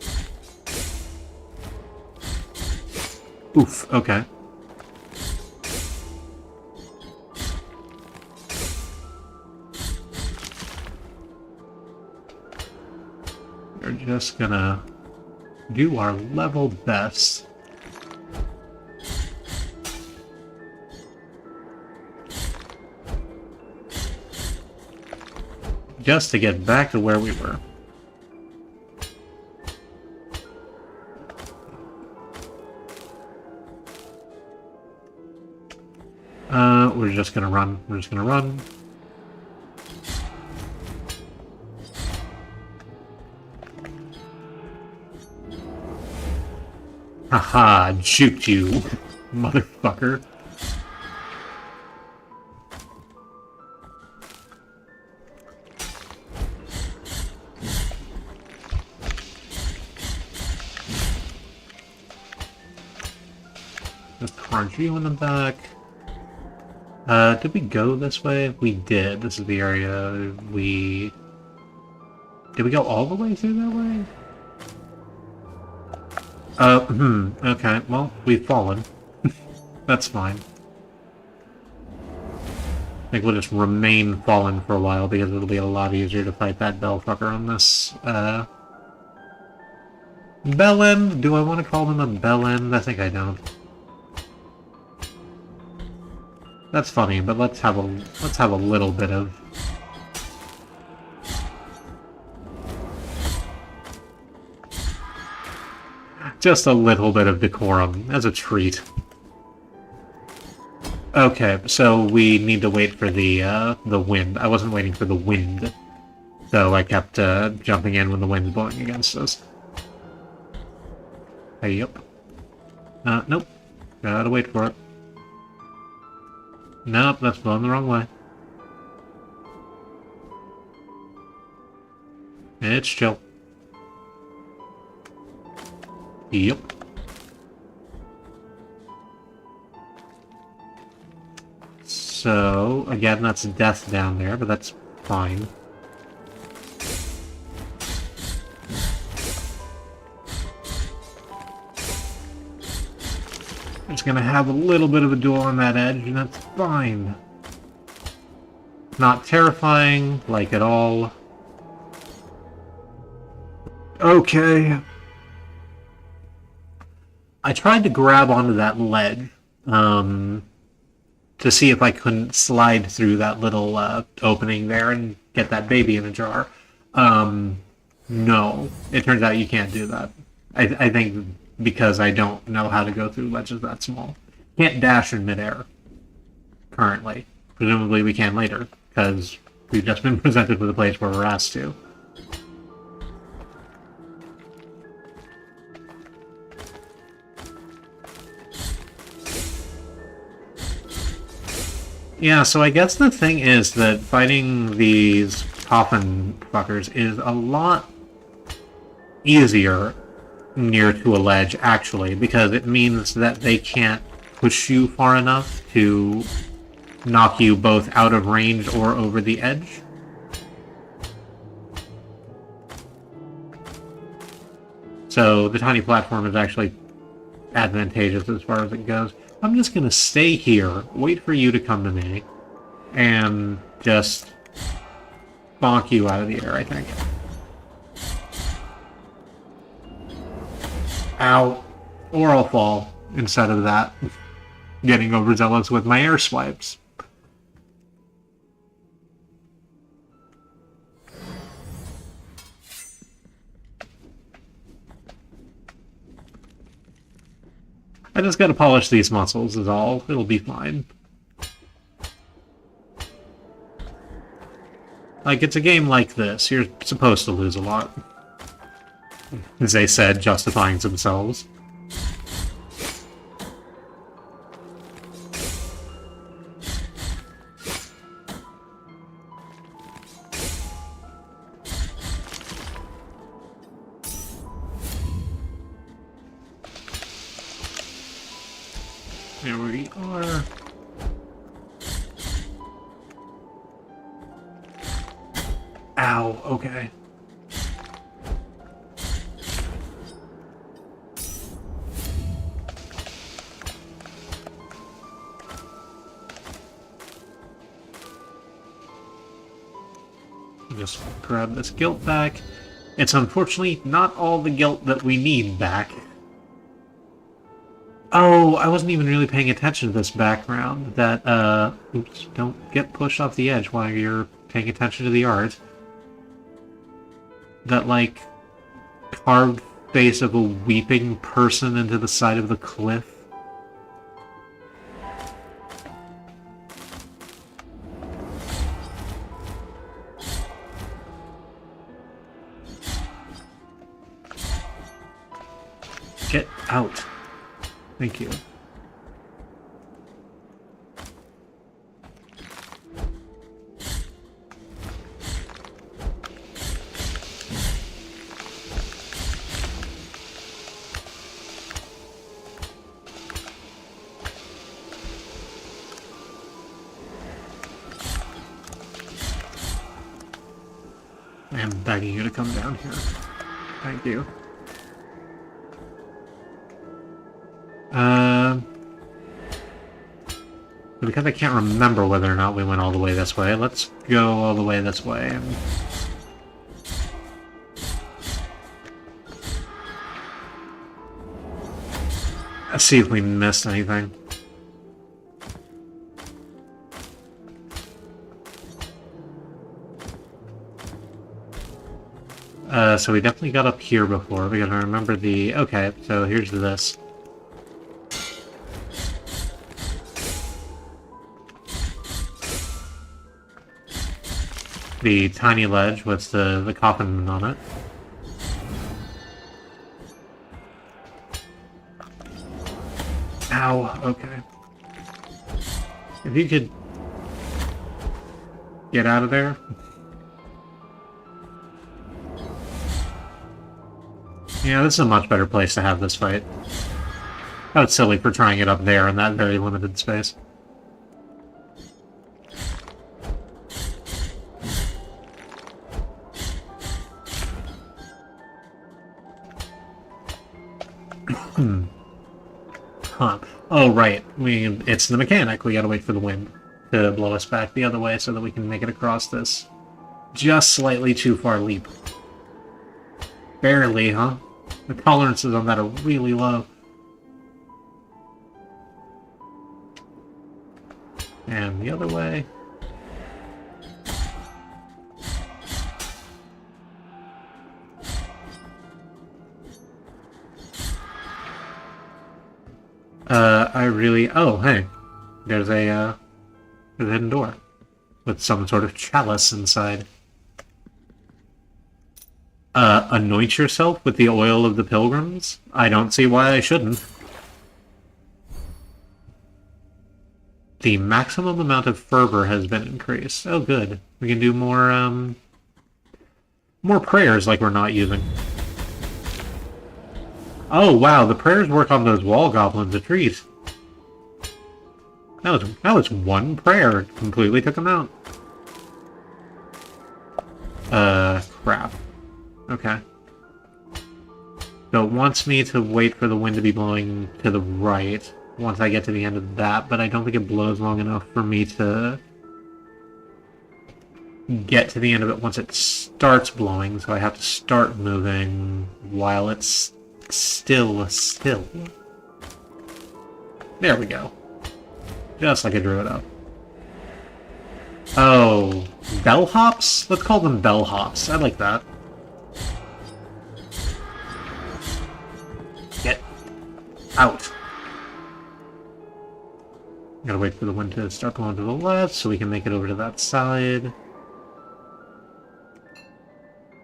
Oof, okay. We're just gonna do our level best. Just to get back to where we were. We're just gonna run. We're just gonna run. Haha, juked you, motherfucker. Just crunch you in the back. Did we go this way? We did. This is the area Did we go all the way through that way? Okay, well, we've fallen. That's fine. I think we'll just remain fallen for a while because it'll be a lot easier to fight that bell fucker on this, Bellend? Do I want to call them a Bellend? I think I don't. That's funny, but let's have a little bit of just a little bit of decorum as a treat. Okay, so we need to wait for the wind. I wasn't waiting for the wind, so I kept jumping in when the wind's blowing against us. Hey, yep. Nope. Gotta wait for it. Nope, that's blowing the wrong way. It's chill. Yep. So, again, that's death down there, but that's fine. It's gonna have a little bit of a duel on that edge, and that's fine. Not terrifying, like at all. Okay. I tried to grab onto that ledge, to see if I couldn't slide through that little opening there and get that baby in a jar. No. It turns out you can't do that. I think because I don't know how to go through ledges that small. Can't dash in midair, currently. Presumably we can later, because we've just been presented with a place where we're asked to. Yeah, so I guess the thing is that fighting these coffin fuckers is a lot easier near to a ledge, actually, because it means that they can't push you far enough to knock you both out of range or over the edge. So the tiny platform is actually advantageous as far as it goes. I'm just gonna stay here, wait for you to come to me, and just bonk you out of the air, I think. Ow. Or I'll fall instead of that. Getting overzealous with my air swipes. I just gotta polish these muscles is all. It'll be fine. Like, it's a game like this. You're supposed to lose a lot. As they said, justifying themselves. There we are. Ow, okay. Just grab this guilt back. It's unfortunately not all the guilt that we need back. Oh, I wasn't even really paying attention to this background. That, oops, don't get pushed off the edge while you're paying attention to the art. That, like, carved face of a weeping person into the side of the cliff. Get out. Thank you. I am begging you to come down here. Thank you. Because I can't remember whether or not we went all the way this way, let's go all the way this way. And... let's see if we missed anything. So we definitely got up here before, because I remember the... okay, so here's this. The tiny ledge with the coffin on it. Ow, okay. If you could... get out of there. Yeah, this is a much better place to have this fight. That was silly for trying it up there in that very limited space. Huh. Oh, right. It's the mechanic. We gotta wait for the wind to blow us back the other way so that we can make it across this just slightly too far leap. Barely, huh? The tolerances on that are really low. And the other way. I really... oh, hey. There's a hidden door. With some sort of chalice inside. Anoint yourself with the oil of the pilgrims? I don't see why I shouldn't. The maximum amount of fervor has been increased. Oh, good. We can do more, more prayers like we're not using. Oh, wow, the prayers work on those wall goblins a treat. That was one prayer. Completely took them out. Crap. Okay. So it wants me to wait for the wind to be blowing to the right once I get to the end of that, but I don't think it blows long enough for me to get to the end of it once it starts blowing, so I have to start moving while it's still. There we go. Just like I drew it up. Oh, bellhops? Let's call them bellhops. I like that. Get out. Gotta wait for the wind to start blowing to the left so we can make it over to that side.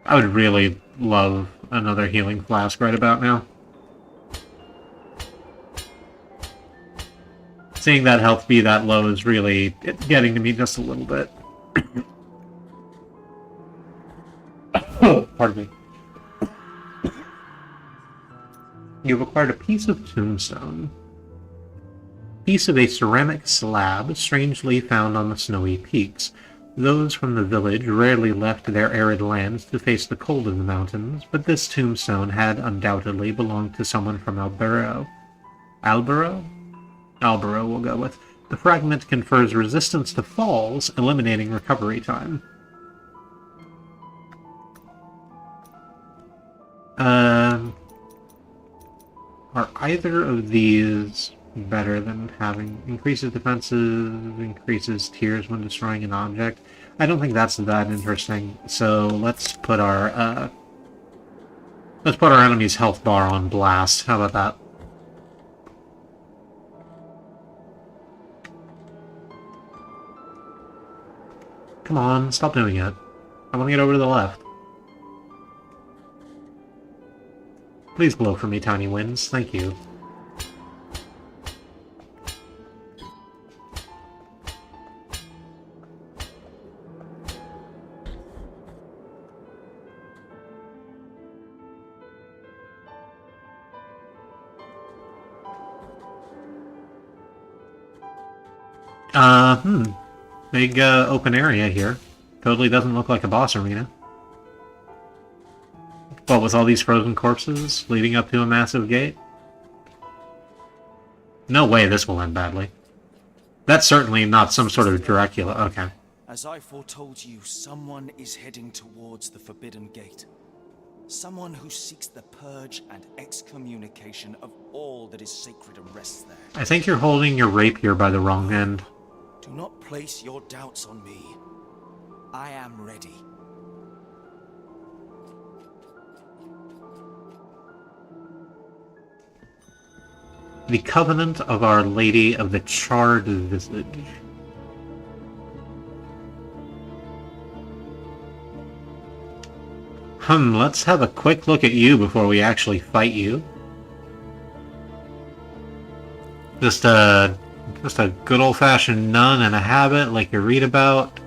I would really love another healing flask right about now. Seeing that health be that low is really getting to me just a little bit. Pardon me. You've acquired a piece of tombstone. Piece of a ceramic slab strangely found on the snowy peaks. Those from the village rarely left their arid lands to face the cold of the mountains, but this tombstone had undoubtedly belonged to someone from Albero. Albero? Albero we'll go with. The fragment confers resistance to falls, eliminating recovery time. Are either of these better than having increases defenses, increases tears when destroying an object? I don't think that's that interesting. So let's put our enemy's health bar on blast. How about that? Come on, stop doing it. I want to get over to the left. Please blow for me, tiny winds. Thank you. Big, open area here. Totally doesn't look like a boss arena. But with all these frozen corpses leading up to a massive gate? No way this will end badly. That's certainly not some sort of Dracula. Okay. As I foretold you, someone is heading towards the Forbidden Gate. Someone who seeks the purge and excommunication of all that is sacred and rests there. I think you're holding your rapier by the wrong end. Do not place your doubts on me. I am ready. The Covenant of Our Lady of the Charred Visage. Let's have a quick look at you before we actually fight you. Just a good old-fashioned nun in a habit like you read about,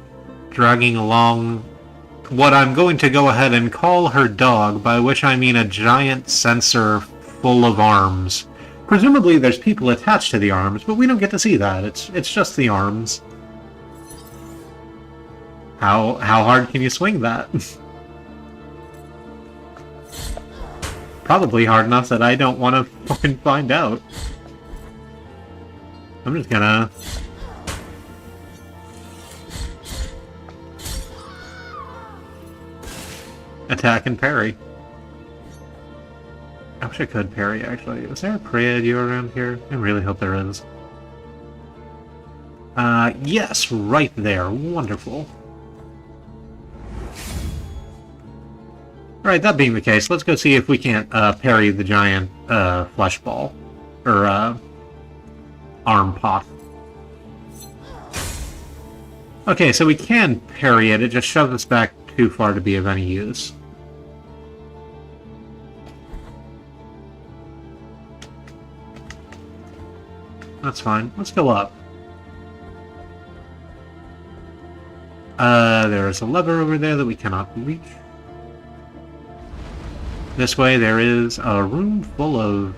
dragging along what I'm going to go ahead and call her dog, by which I mean a giant censer full of arms. Presumably there's people attached to the arms, but we don't get to see that. It's just the arms. How hard can you swing that? Probably hard enough that I don't want to fucking find out. I'm just gonna... attack and parry. I wish I could parry, actually. Is there a Pleiad around here? I really hope there is. Yes, right there. Wonderful. Alright, that being the case, let's go see if we can't parry the giant flesh ball. Or, arm pot. Okay, so we can parry it, it just shoves us back too far to be of any use. That's fine. Let's go up. There's a lever over there that we cannot reach. This way there is a room full of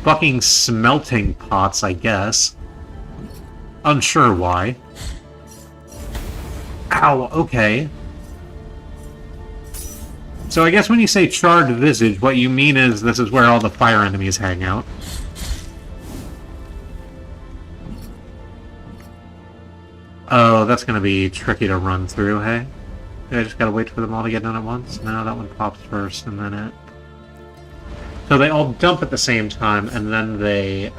fucking smelting pots, I guess. Unsure why. Ow, okay. So I guess when you say charred visage, what you mean is this is where all the fire enemies hang out. Oh, that's gonna be tricky to run through, hey? I just gotta wait for them all to get done at once? No, that one pops first, and then it... So they all dump at the same time, and then they,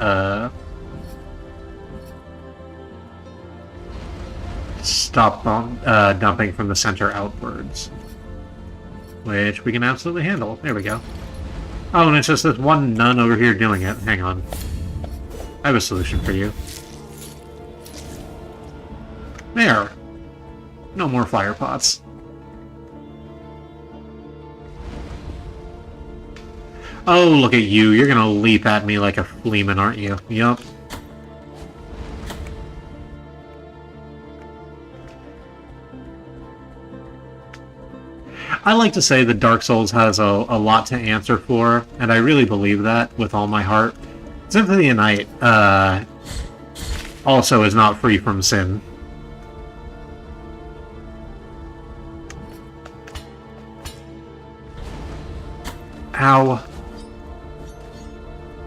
stop dumping from the center outwards. Which we can absolutely handle. There we go. Oh, and it's just this one nun over here doing it. Hang on. I have a solution for you. There. No more fire pots. Oh, look at you. You're gonna leap at me like a fleaman, aren't you? Yup. I like to say that Dark Souls has a lot to answer for, and I really believe that with all my heart. Symphony of Night also is not free from sin. Ow.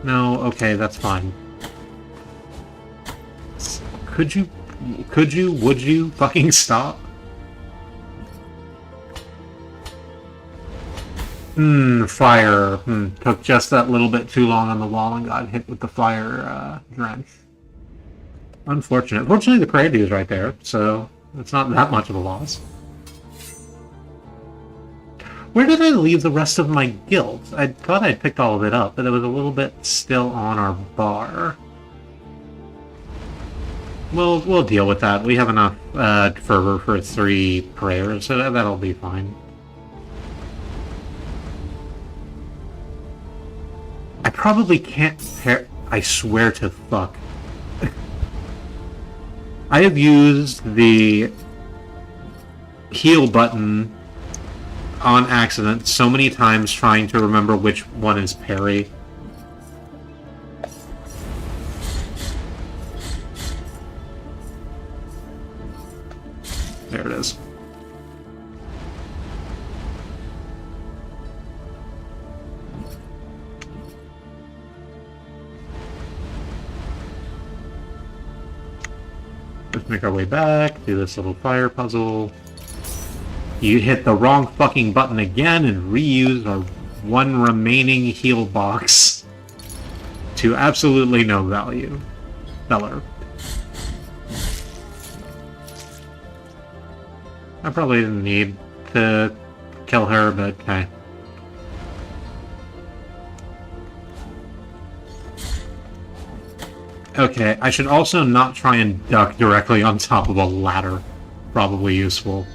No, okay, that's fine. Would you fucking stop? Fire. Took just that little bit too long on the wall and got hit with the fire drench. Unfortunate. Fortunately, the Prey is right there, so it's not that much of a loss. Where did I leave the rest of my guild? I thought I'd picked all of it up, but it was a little bit still on our bar. We'll deal with that. We have enough fervor for 3 prayers, so that'll be fine. I probably can't pair... I swear to fuck. I have used the heal button on accident so many times trying to remember which one is parry. There it is. Let's make our way back, do this little fire puzzle. You hit the wrong fucking button again and reuse our 1 remaining heal box to absolutely no value. Feller. I probably didn't need to kill her, but hey. Okay, I should also not try and duck directly on top of a ladder. Probably useful.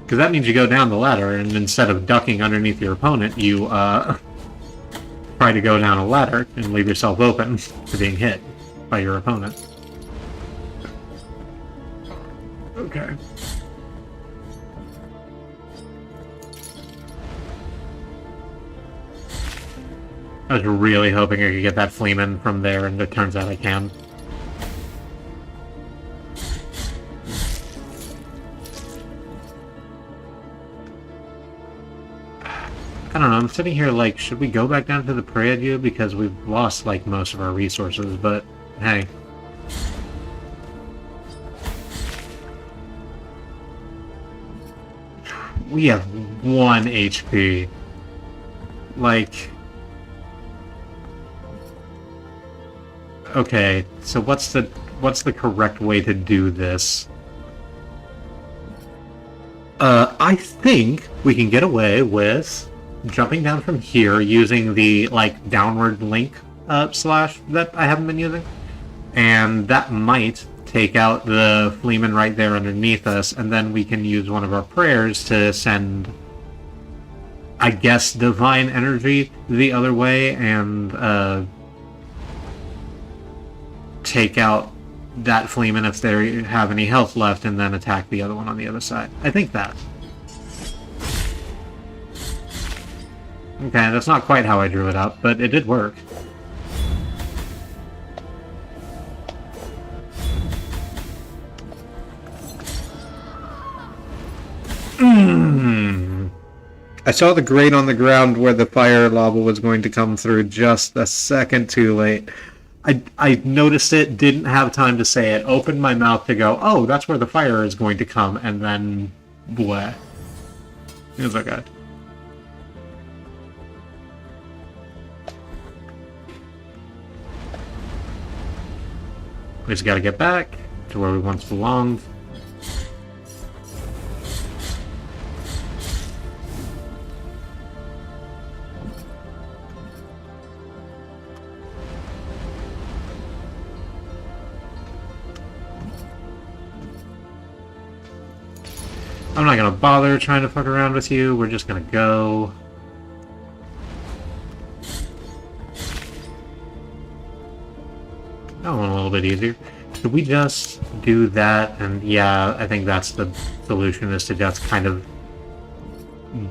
Because that means you go down the ladder, and instead of ducking underneath your opponent, you, try to go down a ladder and leave yourself open to being hit by your opponent. Okay. I was really hoping I could get that Fleeman from there, and it turns out I can. I don't know, I'm sitting here like, should we go back down to the Prairie because we've lost, like, most of our resources, but hey. We have 1 HP. Like... Okay, so what's the correct way to do this? I think we can get away with jumping down from here using the, like, downward link slash that I haven't been using. And that might take out the Fleeman right there underneath us, and then we can use one of our prayers to send, I guess, divine energy the other way, and, take out that Fleeman if they have any health left, and then attack the other one on the other side. I think that. Okay, that's not quite how I drew it up, but it did work. I saw the grate on the ground where the fire lava was going to come through just a second too late. I noticed it, didn't have time to say it, opened my mouth to go, oh, that's where the fire is going to come, and then, bleh. It was okay. We just gotta get back to where we once belonged. I'm not gonna bother trying to fuck around with you. We're just gonna go. That one a little bit easier. Should we just do that? And yeah, I think that's the solution, is to just kind of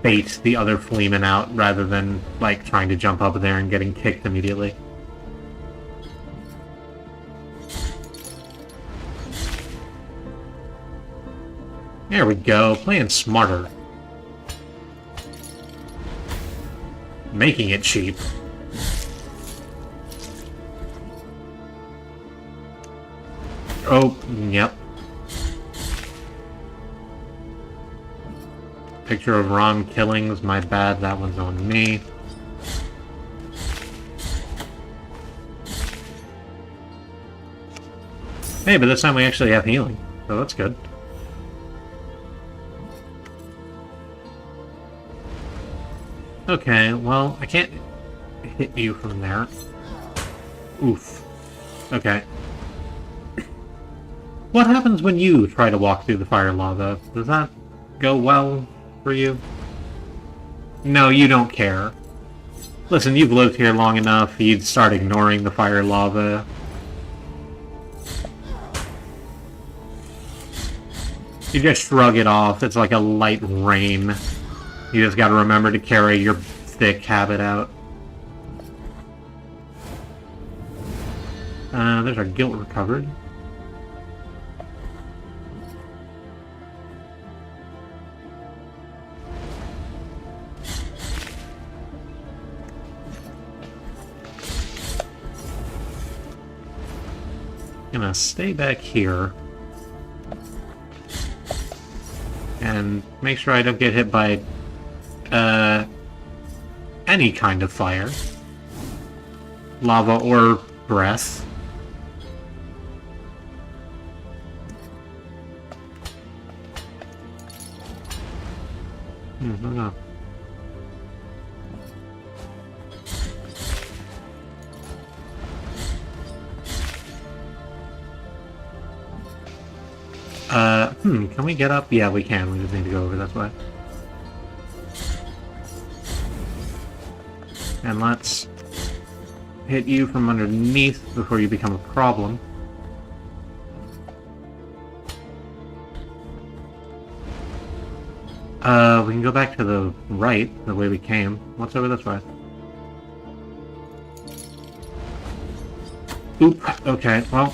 bait the other fleeman out rather than, like, trying to jump up there and getting kicked immediately. There we go, playing smarter. Making it cheap. Oh, yep. Picture of Ron Killings, my bad, that one's on me. Hey, but this time we actually have healing, so that's good. Okay, well, I can't hit you from there. Oof. Okay. What happens when you try to walk through the fire lava? Does that go well for you? No, you don't care. Listen, you've lived here long enough, you'd start ignoring the fire lava. You just shrug it off, it's like a light rain. You just gotta remember to carry your thick habit out. There's our guilt recovered. Gonna stay back here and make sure I don't get hit by any kind of fire, lava or breath. No. Can we get up? Yeah, we can. We just need to go over this way. And let's hit you from underneath before you become a problem. We can go back to the right, the way we came. What's over this way? Oop, okay, well.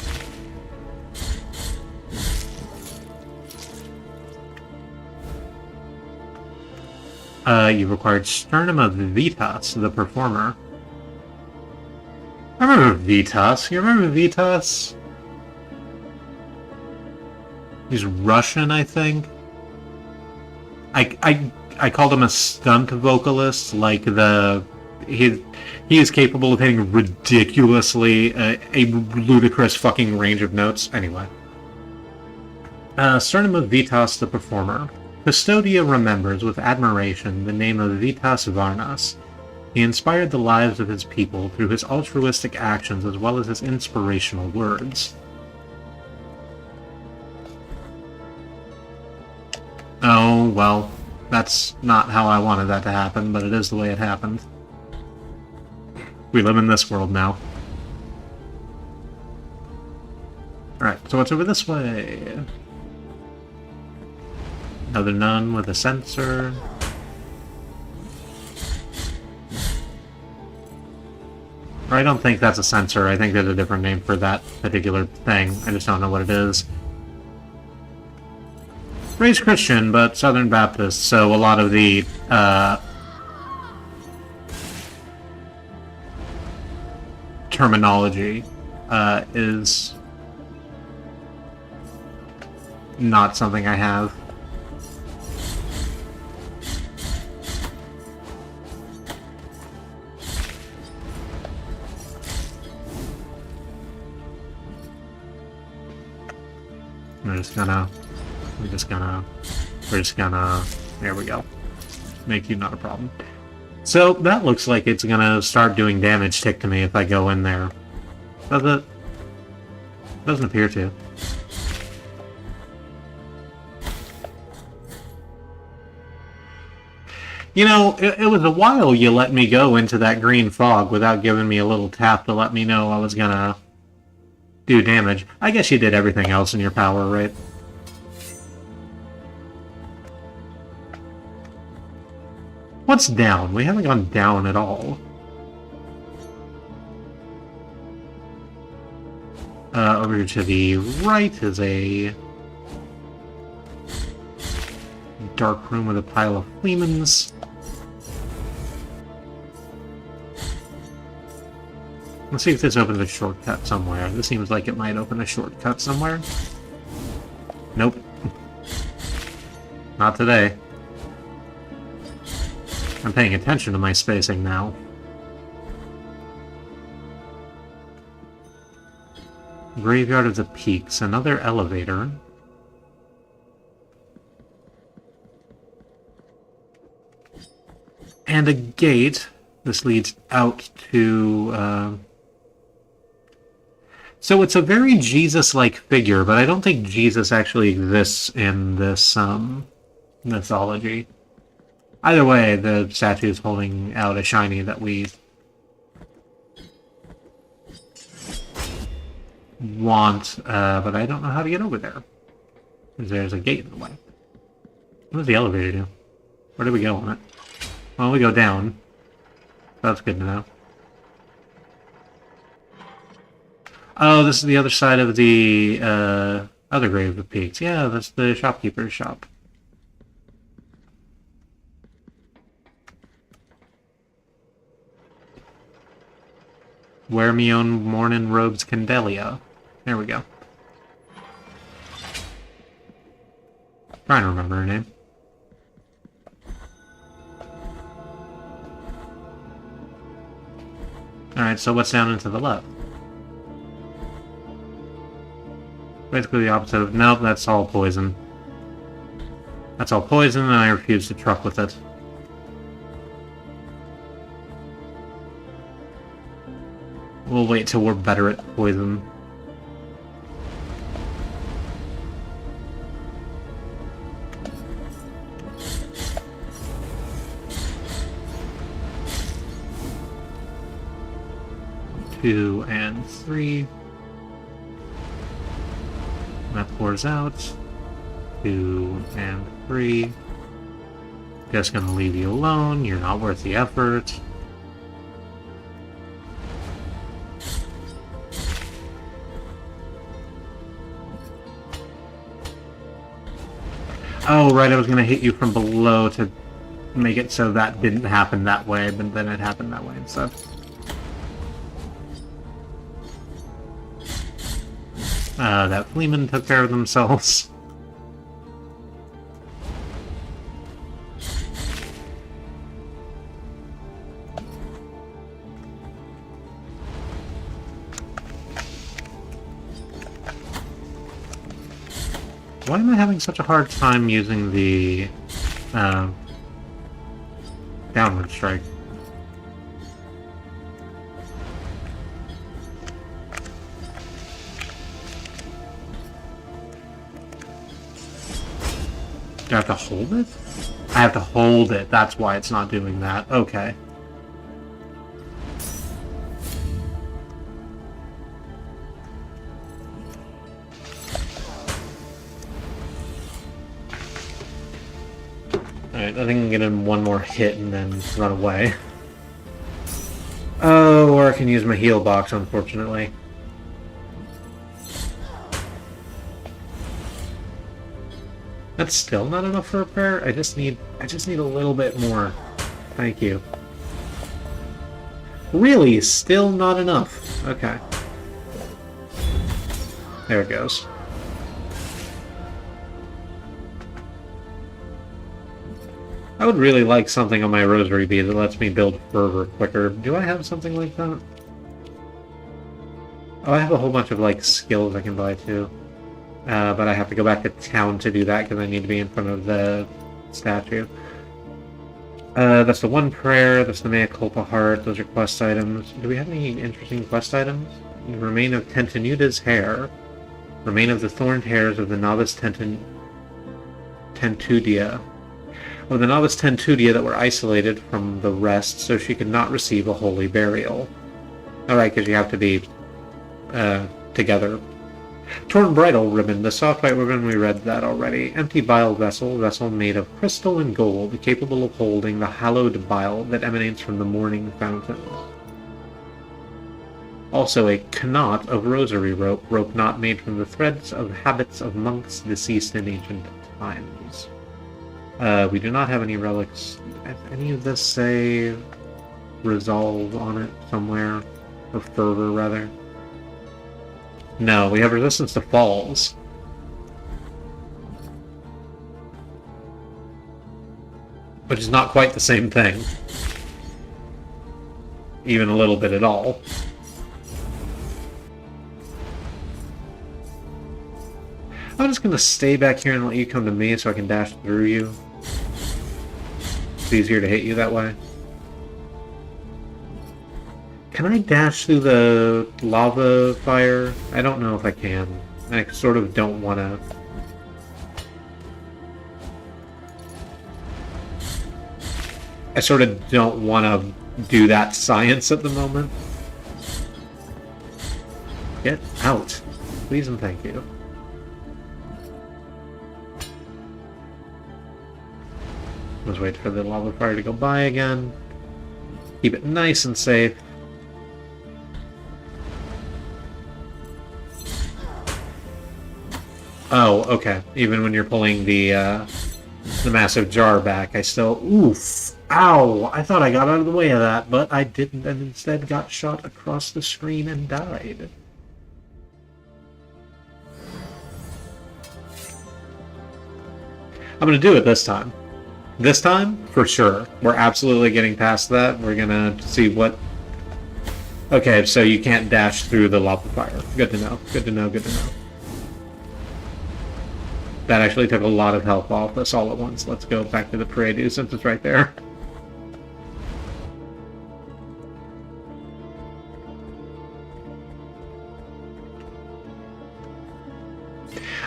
You've acquired Sternum of Vitas, the performer. I remember Vitas. You remember Vitas? He's Russian, I think. I called him a stunt vocalist, like he is capable of hitting ridiculously a ludicrous fucking range of notes. Anyway. Sternum of Vitas, the performer. Custodia remembers with admiration the name of Vitas Varnas. He inspired the lives of his people through his altruistic actions as well as his inspirational words. Oh, well, that's not how I wanted that to happen, but it is the way it happened. We live in this world now. Alright, so what's over this way? Another nun with a sensor. Or I don't think that's a sensor. I think there's a different name for that particular thing. I just don't know what it is. Raised Christian, but Southern Baptist, so a lot of the terminology is not something I have. We're just gonna, there we go. Make you not a problem. So, that looks like it's gonna start doing damage tick to me if I go in there. Does it? Doesn't appear to. You know, it was a while you let me go into that green fog without giving me a little tap to let me know I was gonna do damage. I guess you did everything else in your power, right? What's down? We haven't gone down at all. Over to the right is a dark room with a pile of Fleemans. Let's see if this opens a shortcut somewhere. This seems like it might open a shortcut somewhere. Nope. Not today. I'm paying attention to my spacing now. Graveyard of the Peaks, another elevator. And a gate. This leads out to, So it's a very Jesus-like figure, but I don't think Jesus actually exists in this, mythology. Either way, the statue is holding out a shiny that we want, but I don't know how to get over there. There's a gate in the way. What does the elevator do? Where do we go on it? Well, we go down. That's good to know. Oh, this is the other side of the other Grave of Peaks. Yeah, that's the shopkeeper's shop. Wear me own morning robes Candelia. There we go. Trying to remember her name. Alright, so what's down and to the left? Basically the opposite of... Nope, that's all poison. That's all poison, and I refuse to truck with it. We'll wait till we're better at poison. Two and three. That pours out. 2 and 3. Just gonna leave you alone. You're not worth the effort. Oh, right, I was gonna hit you from below to make it so that didn't happen that way, but then it happened that way instead. That Fleeman took care of themselves. Why am I having such a hard time using the downward strike? Do I have to hold it? I have to hold it. That's why it's not doing that. Okay. Alright, I think I'm gonna one more hit and then run away. Oh, or I can use my heal box, unfortunately. That's still not enough for repair. I just need a little bit more. Thank you. Really? Still not enough. Okay. There it goes. I would really like something on my rosary bead that lets me build fervor quicker. Do I have something like that? Oh, I have a whole bunch of, like, skills I can buy, too. But I have to go back to town to do that because I need to be in front of the statue. That's the one prayer, that's the mea culpa heart, those are quest items. Do we have any interesting quest items? Remain of Tentenuda's hair. Remain of the thorned hairs of the novice Tentudia. of the novice Tentudia that were isolated from the rest, so she could not receive a holy burial. Alright, because you have to be together. Torn bridle ribbon, the soft white ribbon, we read that already. Empty bile vessel, vessel made of crystal and gold, capable of holding the hallowed bile that emanates from the morning fountain. Also a knot of rosary rope, rope knot made from the threads of habits of monks deceased in ancient times. We do not have any relics. Does any of this say resolve on it somewhere? Or fervor, rather? No, we have resistance to falls. Which is not quite the same thing. Even a little bit at all. I'm just gonna stay back here and let you come to me so I can dash through you. It's easier to hit you that way. Can I dash through the lava fire? I don't know if I can. I sort of don't want to. I sort of don't want to do that science at the moment. Get out. Please and thank you. Let's wait for the lava fire to go by again. Keep it nice and safe. Oh, okay. Even when you're pulling the massive jar back, I still... Oof! Ow! I thought I got out of the way of that, but I didn't, and instead got shot across the screen and died. I'm gonna do it this time. This time, for sure. We're absolutely getting past that. We're gonna see what... Okay, so you can't dash through the lava fire. Good to know. Good to know, good to know. That actually took a lot of health off us all at once. Let's go back to the parade since it's right there.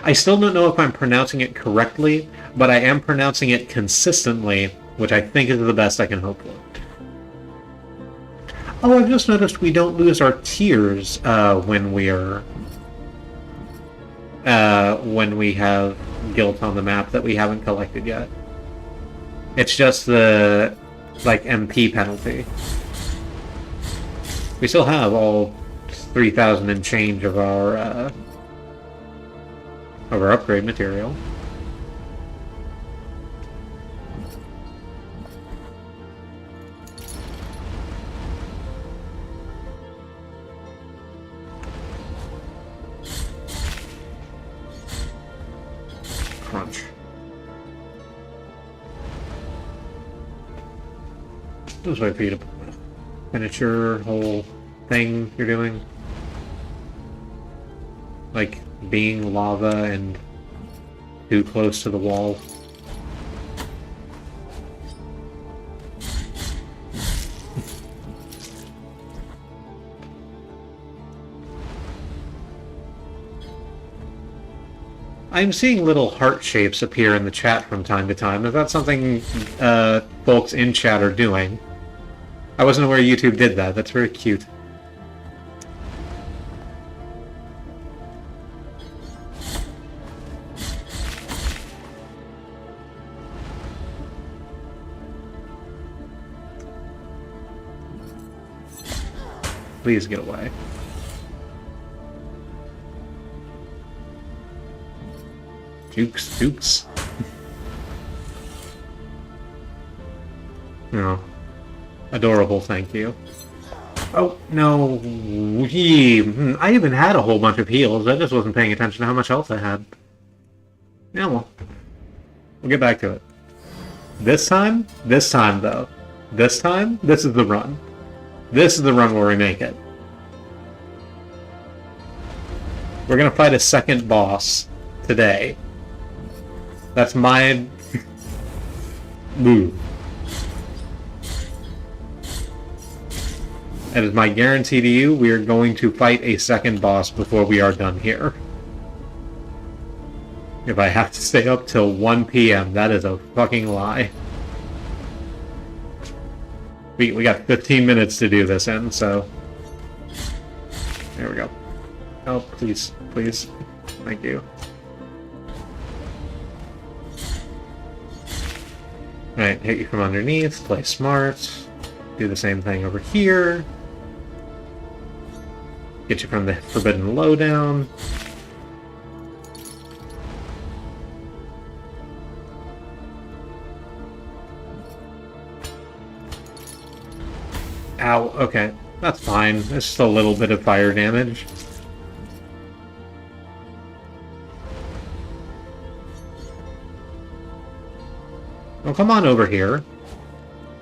I still don't know if I'm pronouncing it correctly, but I am pronouncing it consistently, which I think is the best I can hope for. Oh, I've just noticed we don't lose our tears when we have guilt on the map that we haven't collected yet. It's just the, like, MP penalty. We still have all 3,000 and change of our upgrade material. Crunch. Just wait for you to finish your whole thing you're doing. Like being lava and too close to the wall. I'm seeing little heart shapes appear in the chat from time to time. Is that something folks in chat are doing? I wasn't aware YouTube did that. That's very cute. Please get away. Jukes, Jukes. No. Adorable, thank you. Oh, no. I even had a whole bunch of heals. I just wasn't paying attention to how much health I had. Yeah, well. We'll get back to it. This time, though. This time, this is the run. This is the run where we make it. We're gonna fight a second boss today. That's my move. That is my guarantee to you. We are going to fight a second boss before we are done here. If I have to stay up till 1 PM, that is a fucking lie. We got 15 minutes to do this in, so... There we go. Oh, please, please. Thank you. Alright, hit you from underneath, play smart. Do the same thing over here. Get you from the forbidden lowdown. Ow, okay. That's fine. It's just a little bit of fire damage. Oh, come on over here.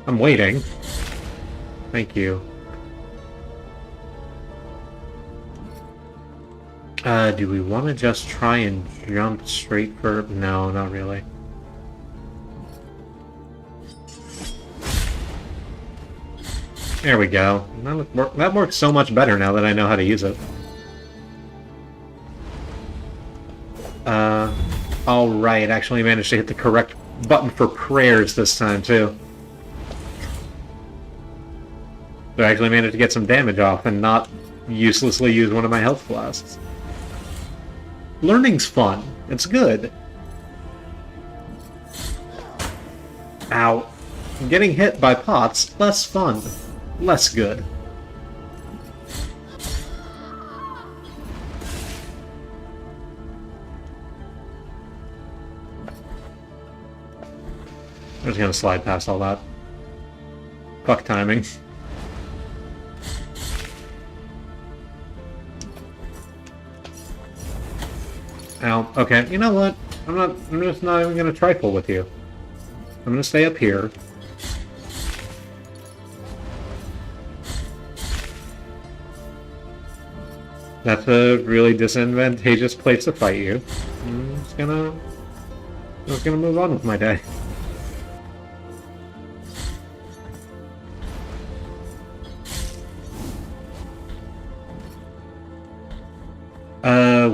I'm waiting. Thank you. Do we want to just try and jump straight for... No, not really. There we go. That works so much better now that I know how to use it. Alright, actually managed to hit the correct button for prayers this time, too. So I actually managed to get some damage off and not uselessly use one of my health flasks. Learning's fun. It's good. Ow. Getting hit by pots, less fun. Less good. I'm just gonna slide past all that. Fuck timing. Ow. Okay, you know what? I'm just not even gonna trifle with you. I'm gonna stay up here. That's a really disadvantageous place to fight you. I'm just gonna move on with my day.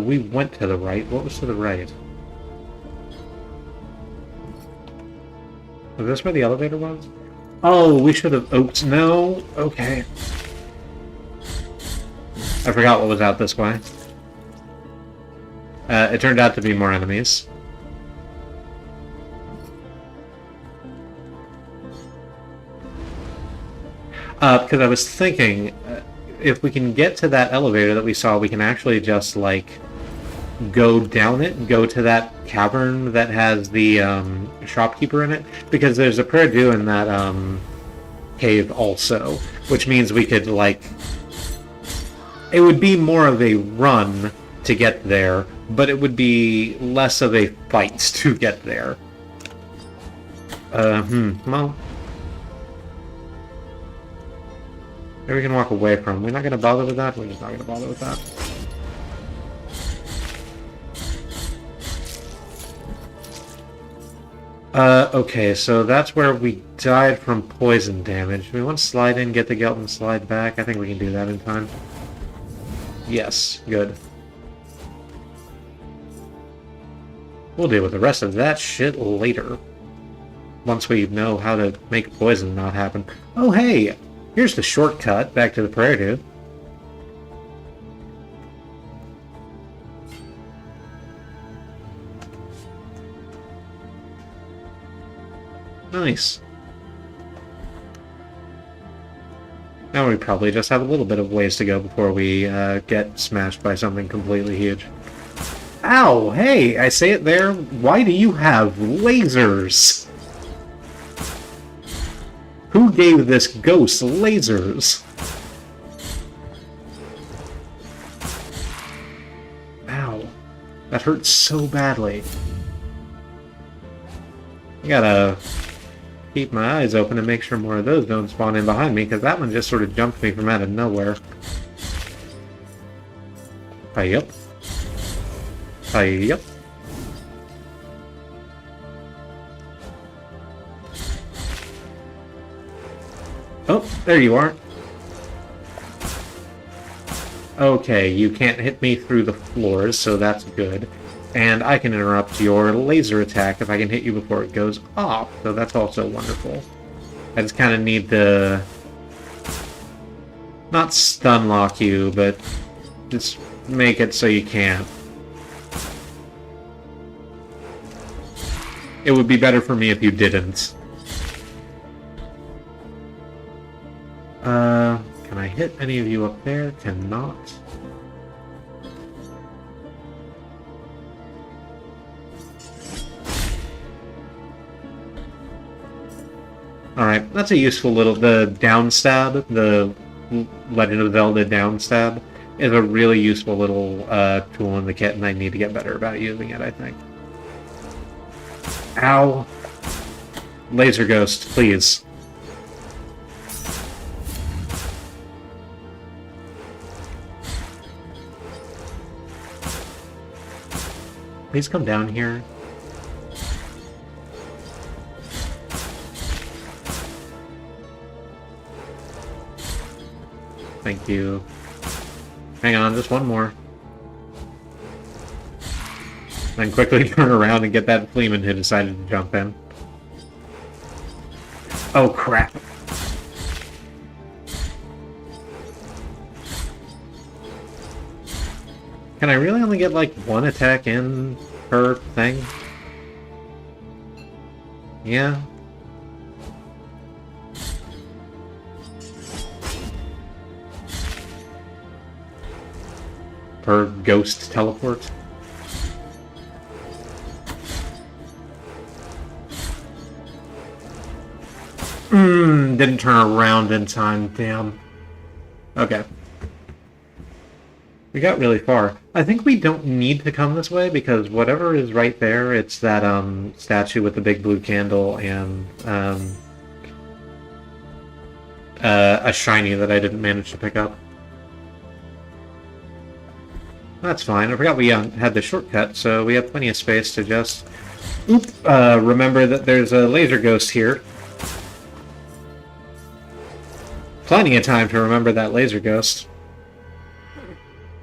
We went to the right. What was to the right? Was this where the elevator was? Oh, we should have... Oops, no. Okay. I forgot what was out this way. It turned out to be more enemies. Because I was thinking, if we can get to that elevator that we saw, we can actually just, like, go down it and go to that cavern that has the shopkeeper in it. Because there's a Perdue in that cave also, which means we could, like... It would be more of a run to get there, but it would be less of a fight to get there. Well... Maybe we can walk away from. We're not going to bother with that? We're just not going to bother with that. Okay, so that's where we died from poison damage. We want to slide in, get the Gelt, and slide back. I think we can do that in time. Yes, good. We'll deal with the rest of that shit later. Once we know how to make poison not happen. Oh, hey! Here's the shortcut back to the prayer dude. Nice. Now we probably just have a little bit of ways to go before we get smashed by something completely huge. Ow! Hey! I say it there. Why do you have lasers? Who gave this ghost lasers? Ow. That hurts so badly. I gotta keep my eyes open and make sure more of those don't spawn in behind me, because that one just sort of jumped me from out of nowhere. Hi-yup. Hi-yup. Oh, there you are. Okay, you can't hit me through the floors, so that's good. And I can interrupt your laser attack if I can hit you before it goes off, so that's also wonderful. I just kind of need to not stun lock you, but just make it so you can't. It would be better for me if you didn't. Can I hit any of you up there? Cannot. Alright, that's a useful little... The down stab, the Legend of Zelda down stab, is a really useful little tool in the kit, and I need to get better about using it, I think. Ow! Laser Ghost, please. Please come down here. Thank you. Hang on, just one more. Then quickly turn around and get that Fleeman who decided to jump in. Oh crap. Can I really only get like one attack in per thing? Yeah. Per ghost teleport? Didn't turn around in time, damn. Okay. We got really far. I think we don't need to come this way, because whatever is right there, it's that, statue with the big blue candle and, a shiny that I didn't manage to pick up. That's fine. I forgot we had the shortcut, so we have plenty of space to just... remember that there's a laser ghost here. Plenty of time to remember that laser ghost.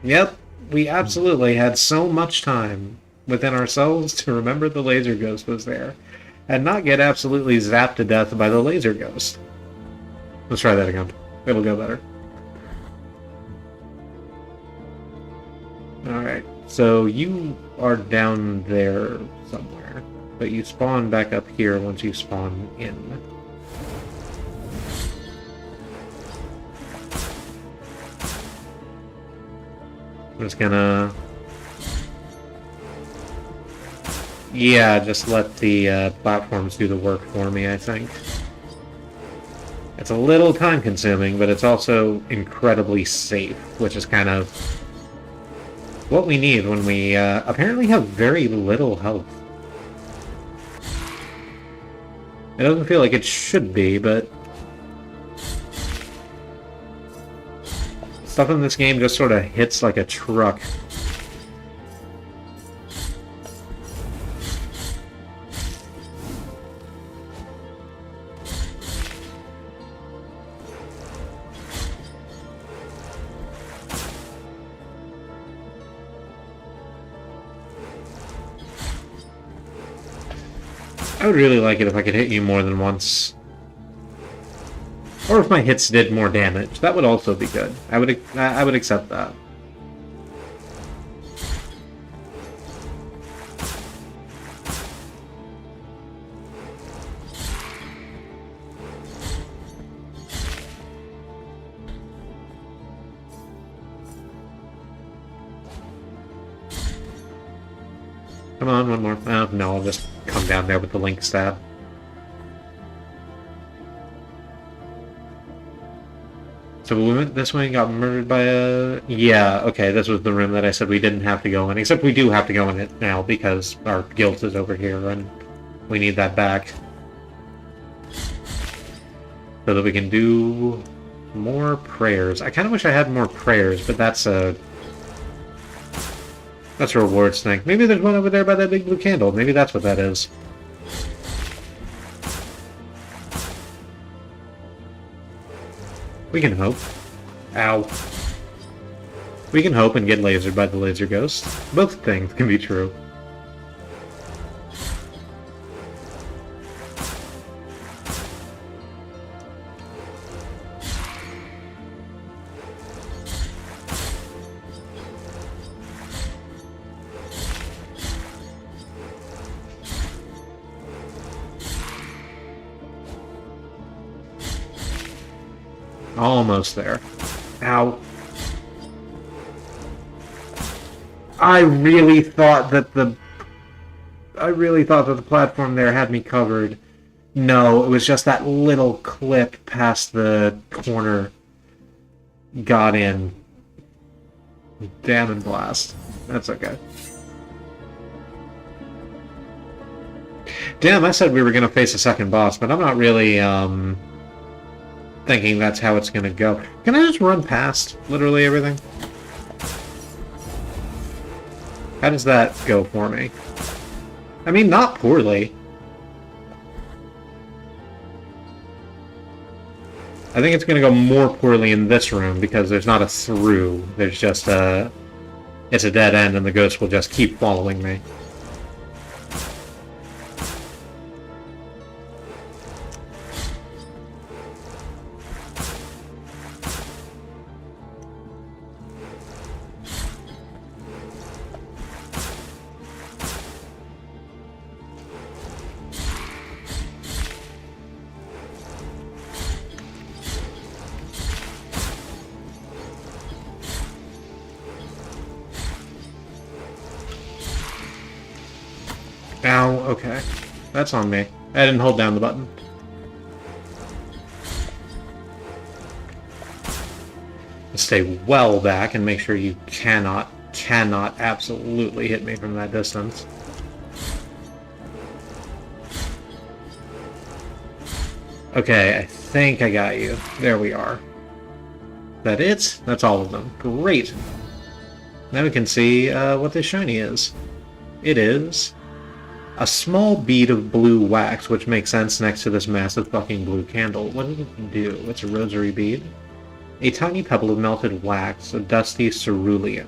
Yep, we absolutely had so much time within ourselves to remember the laser ghost was there, and not get absolutely zapped to death by the laser ghost. Let's try that again. It'll go better. Alright, so you are down there somewhere, but you spawn back up here once you spawn in. I'm just gonna... Yeah, just let the platforms do the work for me, I think. It's a little time-consuming, but it's also incredibly safe, which is kind of what we need when we apparently have very little health. It doesn't feel like it should be, but stuff in this game just sort of hits like a truck. I would really like it if I could hit you more than once. Or if my hits did more damage. That would also be good. I would accept that. Come on, one more. No, I'll just come down there with the link stab. So we went this way and got murdered by a... Yeah, okay, this was the room that I said we didn't have to go in. Except we do have to go in it now, because our guild is over here, and we need that back. So that we can do more prayers. I kind of wish I had more prayers, but that's a rewards thing. Maybe there's one over there by that big blue candle. Maybe that's what that is. We can hope. Ow. We can hope and get lasered by the laser ghost. Both things can be true. Almost there. Ow. I really thought that the platform there had me covered. No, it was just that little clip past the corner got in. Damn and blast. That's okay. Damn, I said we were gonna face a second boss, but I'm not really, thinking that's how it's gonna go. Can I just run past literally everything? How does that go for me? I mean, not poorly. I think it's gonna go more poorly in this room because there's not a through. There's just a... It's a dead end and the ghost will just keep following me. Ow, okay. That's on me. I didn't hold down the button. Stay well back and make sure you cannot absolutely hit me from that distance. Okay, I think I got you. There we are. That it? That's all of them. Great! Now we can see what this shiny is. It is a small bead of blue wax, which makes sense next to this massive fucking blue candle. What does it do? It's a rosary bead. A tiny pebble of melted wax, a dusty cerulean.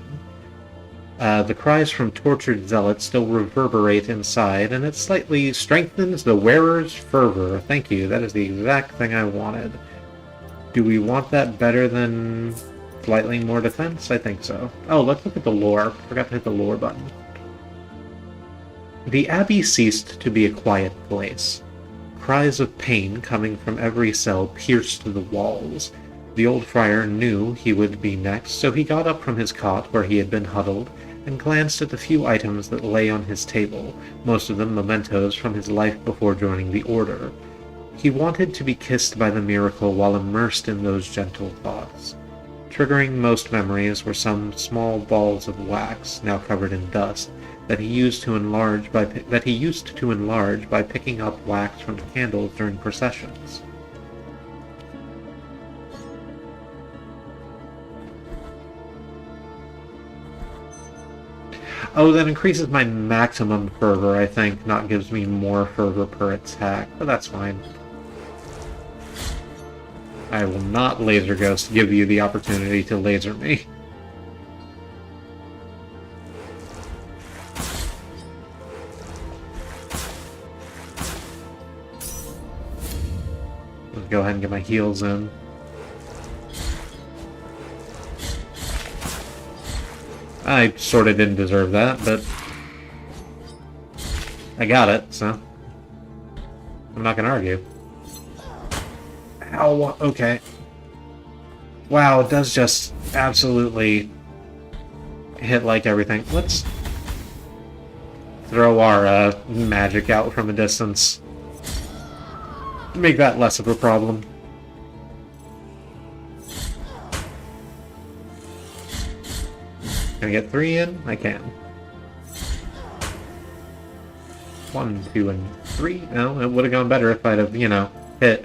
The cries from tortured zealots still reverberate inside, and it slightly strengthens the wearer's fervor. Thank you, that is the exact thing I wanted. Do we want that better than slightly more defense? I think so. Oh, let's look at the lore. Forgot to hit the lore button. The abbey ceased to be a quiet place. Cries of pain coming from every cell pierced the walls. The old friar knew he would be next, so he got up from his cot where he had been huddled, and glanced at the few items that lay on his table, most of them mementos from his life before joining the order. He wanted to be kissed by the miracle while immersed in those gentle thoughts. Triggering most memories were some small balls of wax, now covered in dust, that he used to enlarge by picking up wax from candles during processions. Oh, that increases my maximum fervor, I think, not gives me more fervor per attack, but that's fine. I will not Laser Ghost give you the opportunity to laser me. Let's go ahead and get my heals in. I sort of didn't deserve that, but I got it, so I'm not gonna argue. Ow, okay. Wow, it does just absolutely hit like everything. Let's throw our magic out from a distance. Make that less of a problem. Can I get 3 in? I can. 1, 2, and 3? No, it would have gone better if I'd have, you know, hit.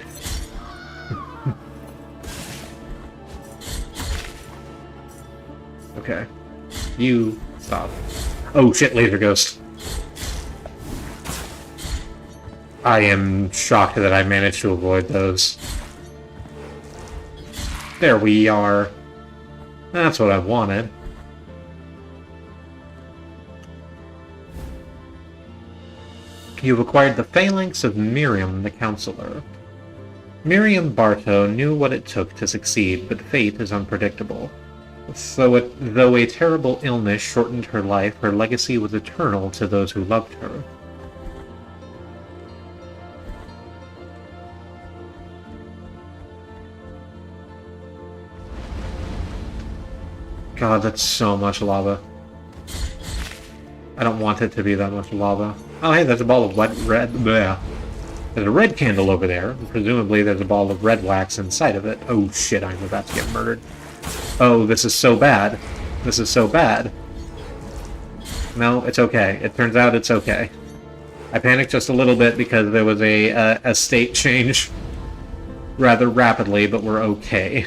Okay. You stop. Oh shit, Laser Ghost. I am shocked that I managed to avoid those. There we are. That's what I wanted. You've acquired the phalanx of Miriam the Counselor. Miriam Bartow knew what it took to succeed, but fate is unpredictable. Though a terrible illness shortened her life, her legacy was eternal to those who loved her. God, that's so much lava. I don't want it to be that much lava. Oh, hey, there's a ball of red. Bleh. There's a red candle over there. And presumably there's a ball of red wax inside of it. Oh, shit, I'm about to get murdered. Oh, this is so bad. This is so bad. No, it's okay. It turns out it's okay. I panicked just a little bit because there was a state change rather rapidly, but we're okay.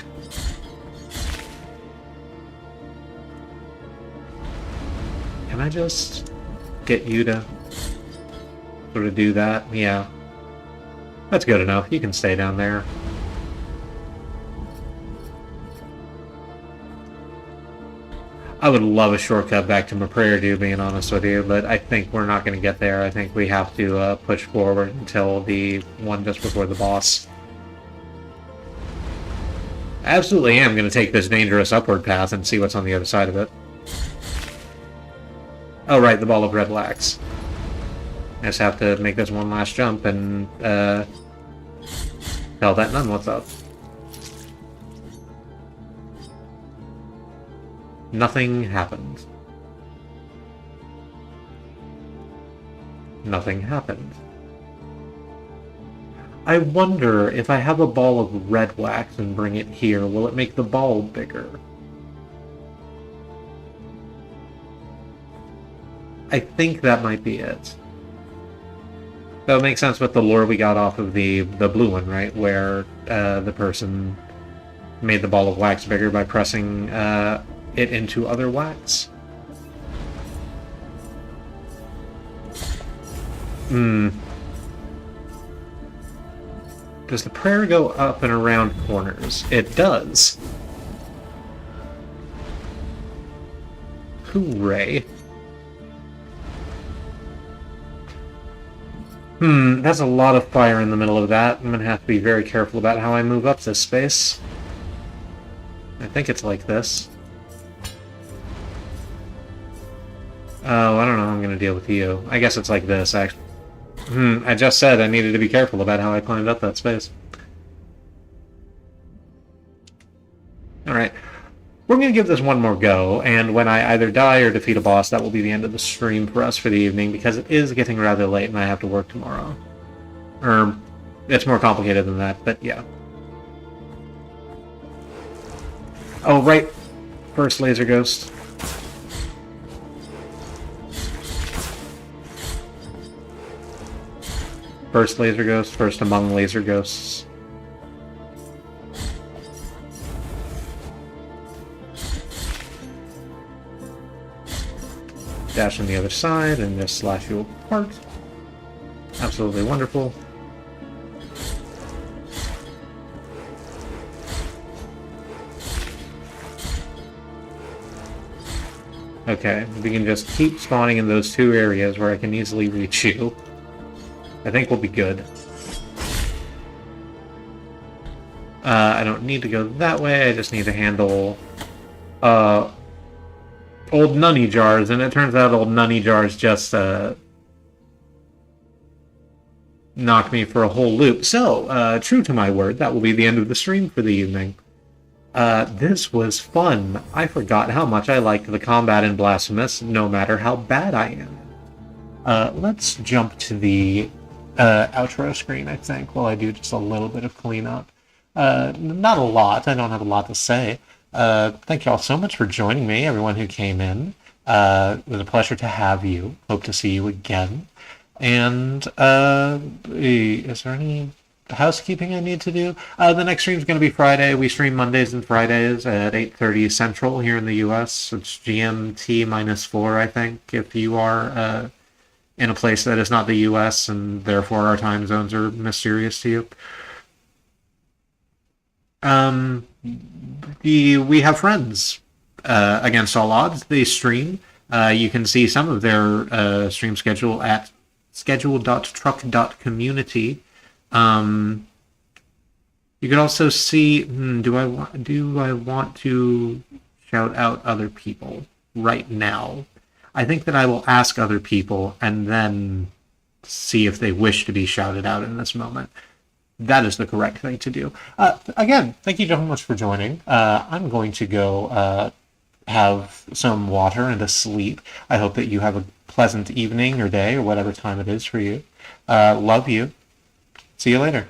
Can I just get you to sort of do that? Yeah. That's good enough. You can stay down there. I would love a shortcut back to my prayer, dude, being honest with you, but I think we're not going to get there. I think we have to push forward until the one just before the boss. I absolutely am going to take this dangerous upward path and see what's on the other side of it. Oh, right, the ball of red wax. I just have to make this one last jump and tell that nun what's up. Nothing happened. Nothing happened. I wonder if I have a ball of red wax and bring it here, will it make the ball bigger? I think that might be it. That would make sense with the lore we got off of the blue one, right? Where the person made the ball of wax bigger by pressing it into other wax. Does the prayer go up and around corners? It does. Hooray. That's a lot of fire in the middle of that. I'm gonna have to be very careful about how I move up this space. I think it's like this. Oh, I don't know how I'm gonna deal with you. I guess it's like this, actually. I just said I needed to be careful about how I climbed up that space. Alright. We're going to give this one more go, and when I either die or defeat a boss, that will be the end of the stream for us for the evening, because it is getting rather late and I have to work tomorrow. Or, it's more complicated than that, but yeah. Oh, right. First laser ghost. First laser ghost, first among laser ghosts. Dash on the other side and just slash you apart. Absolutely wonderful. Okay, we can just keep spawning in those two areas where I can easily reach you. I think we'll be good. I don't need to go that way, I just need to handle old nunny jars, and it turns out old nunny jars just knocked me for a whole loop. So, true to my word, that will be the end of the stream for the evening. This was fun. I forgot how much I liked the combat in Blasphemous, no matter how bad I am. Let's jump to the outro screen, I think, while I do just a little bit of cleanup. Not a lot. I don't have a lot to say. Thank you all so much for joining me, everyone who came in. It was a pleasure to have you. Hope to see you again. And is there any housekeeping I need to do? The next stream is going to be Friday. We stream Mondays and Fridays at 8:30 Central here in the US. It's GMT -4, I think, if you are in a place that is not the US, and therefore our time zones are mysterious to you. We have friends, Against All Odds. They stream. You can see some of their stream schedule at schedule.truck.community. You can also see, do I want to shout out other people right now? I think that I will ask other people and then see if they wish to be shouted out in this moment. That is the correct thing to do. Again, thank you so much for joining. I'm going to go have some water and a sleep. I hope that you have a pleasant evening or day or whatever time it is for you. Love you. See you later.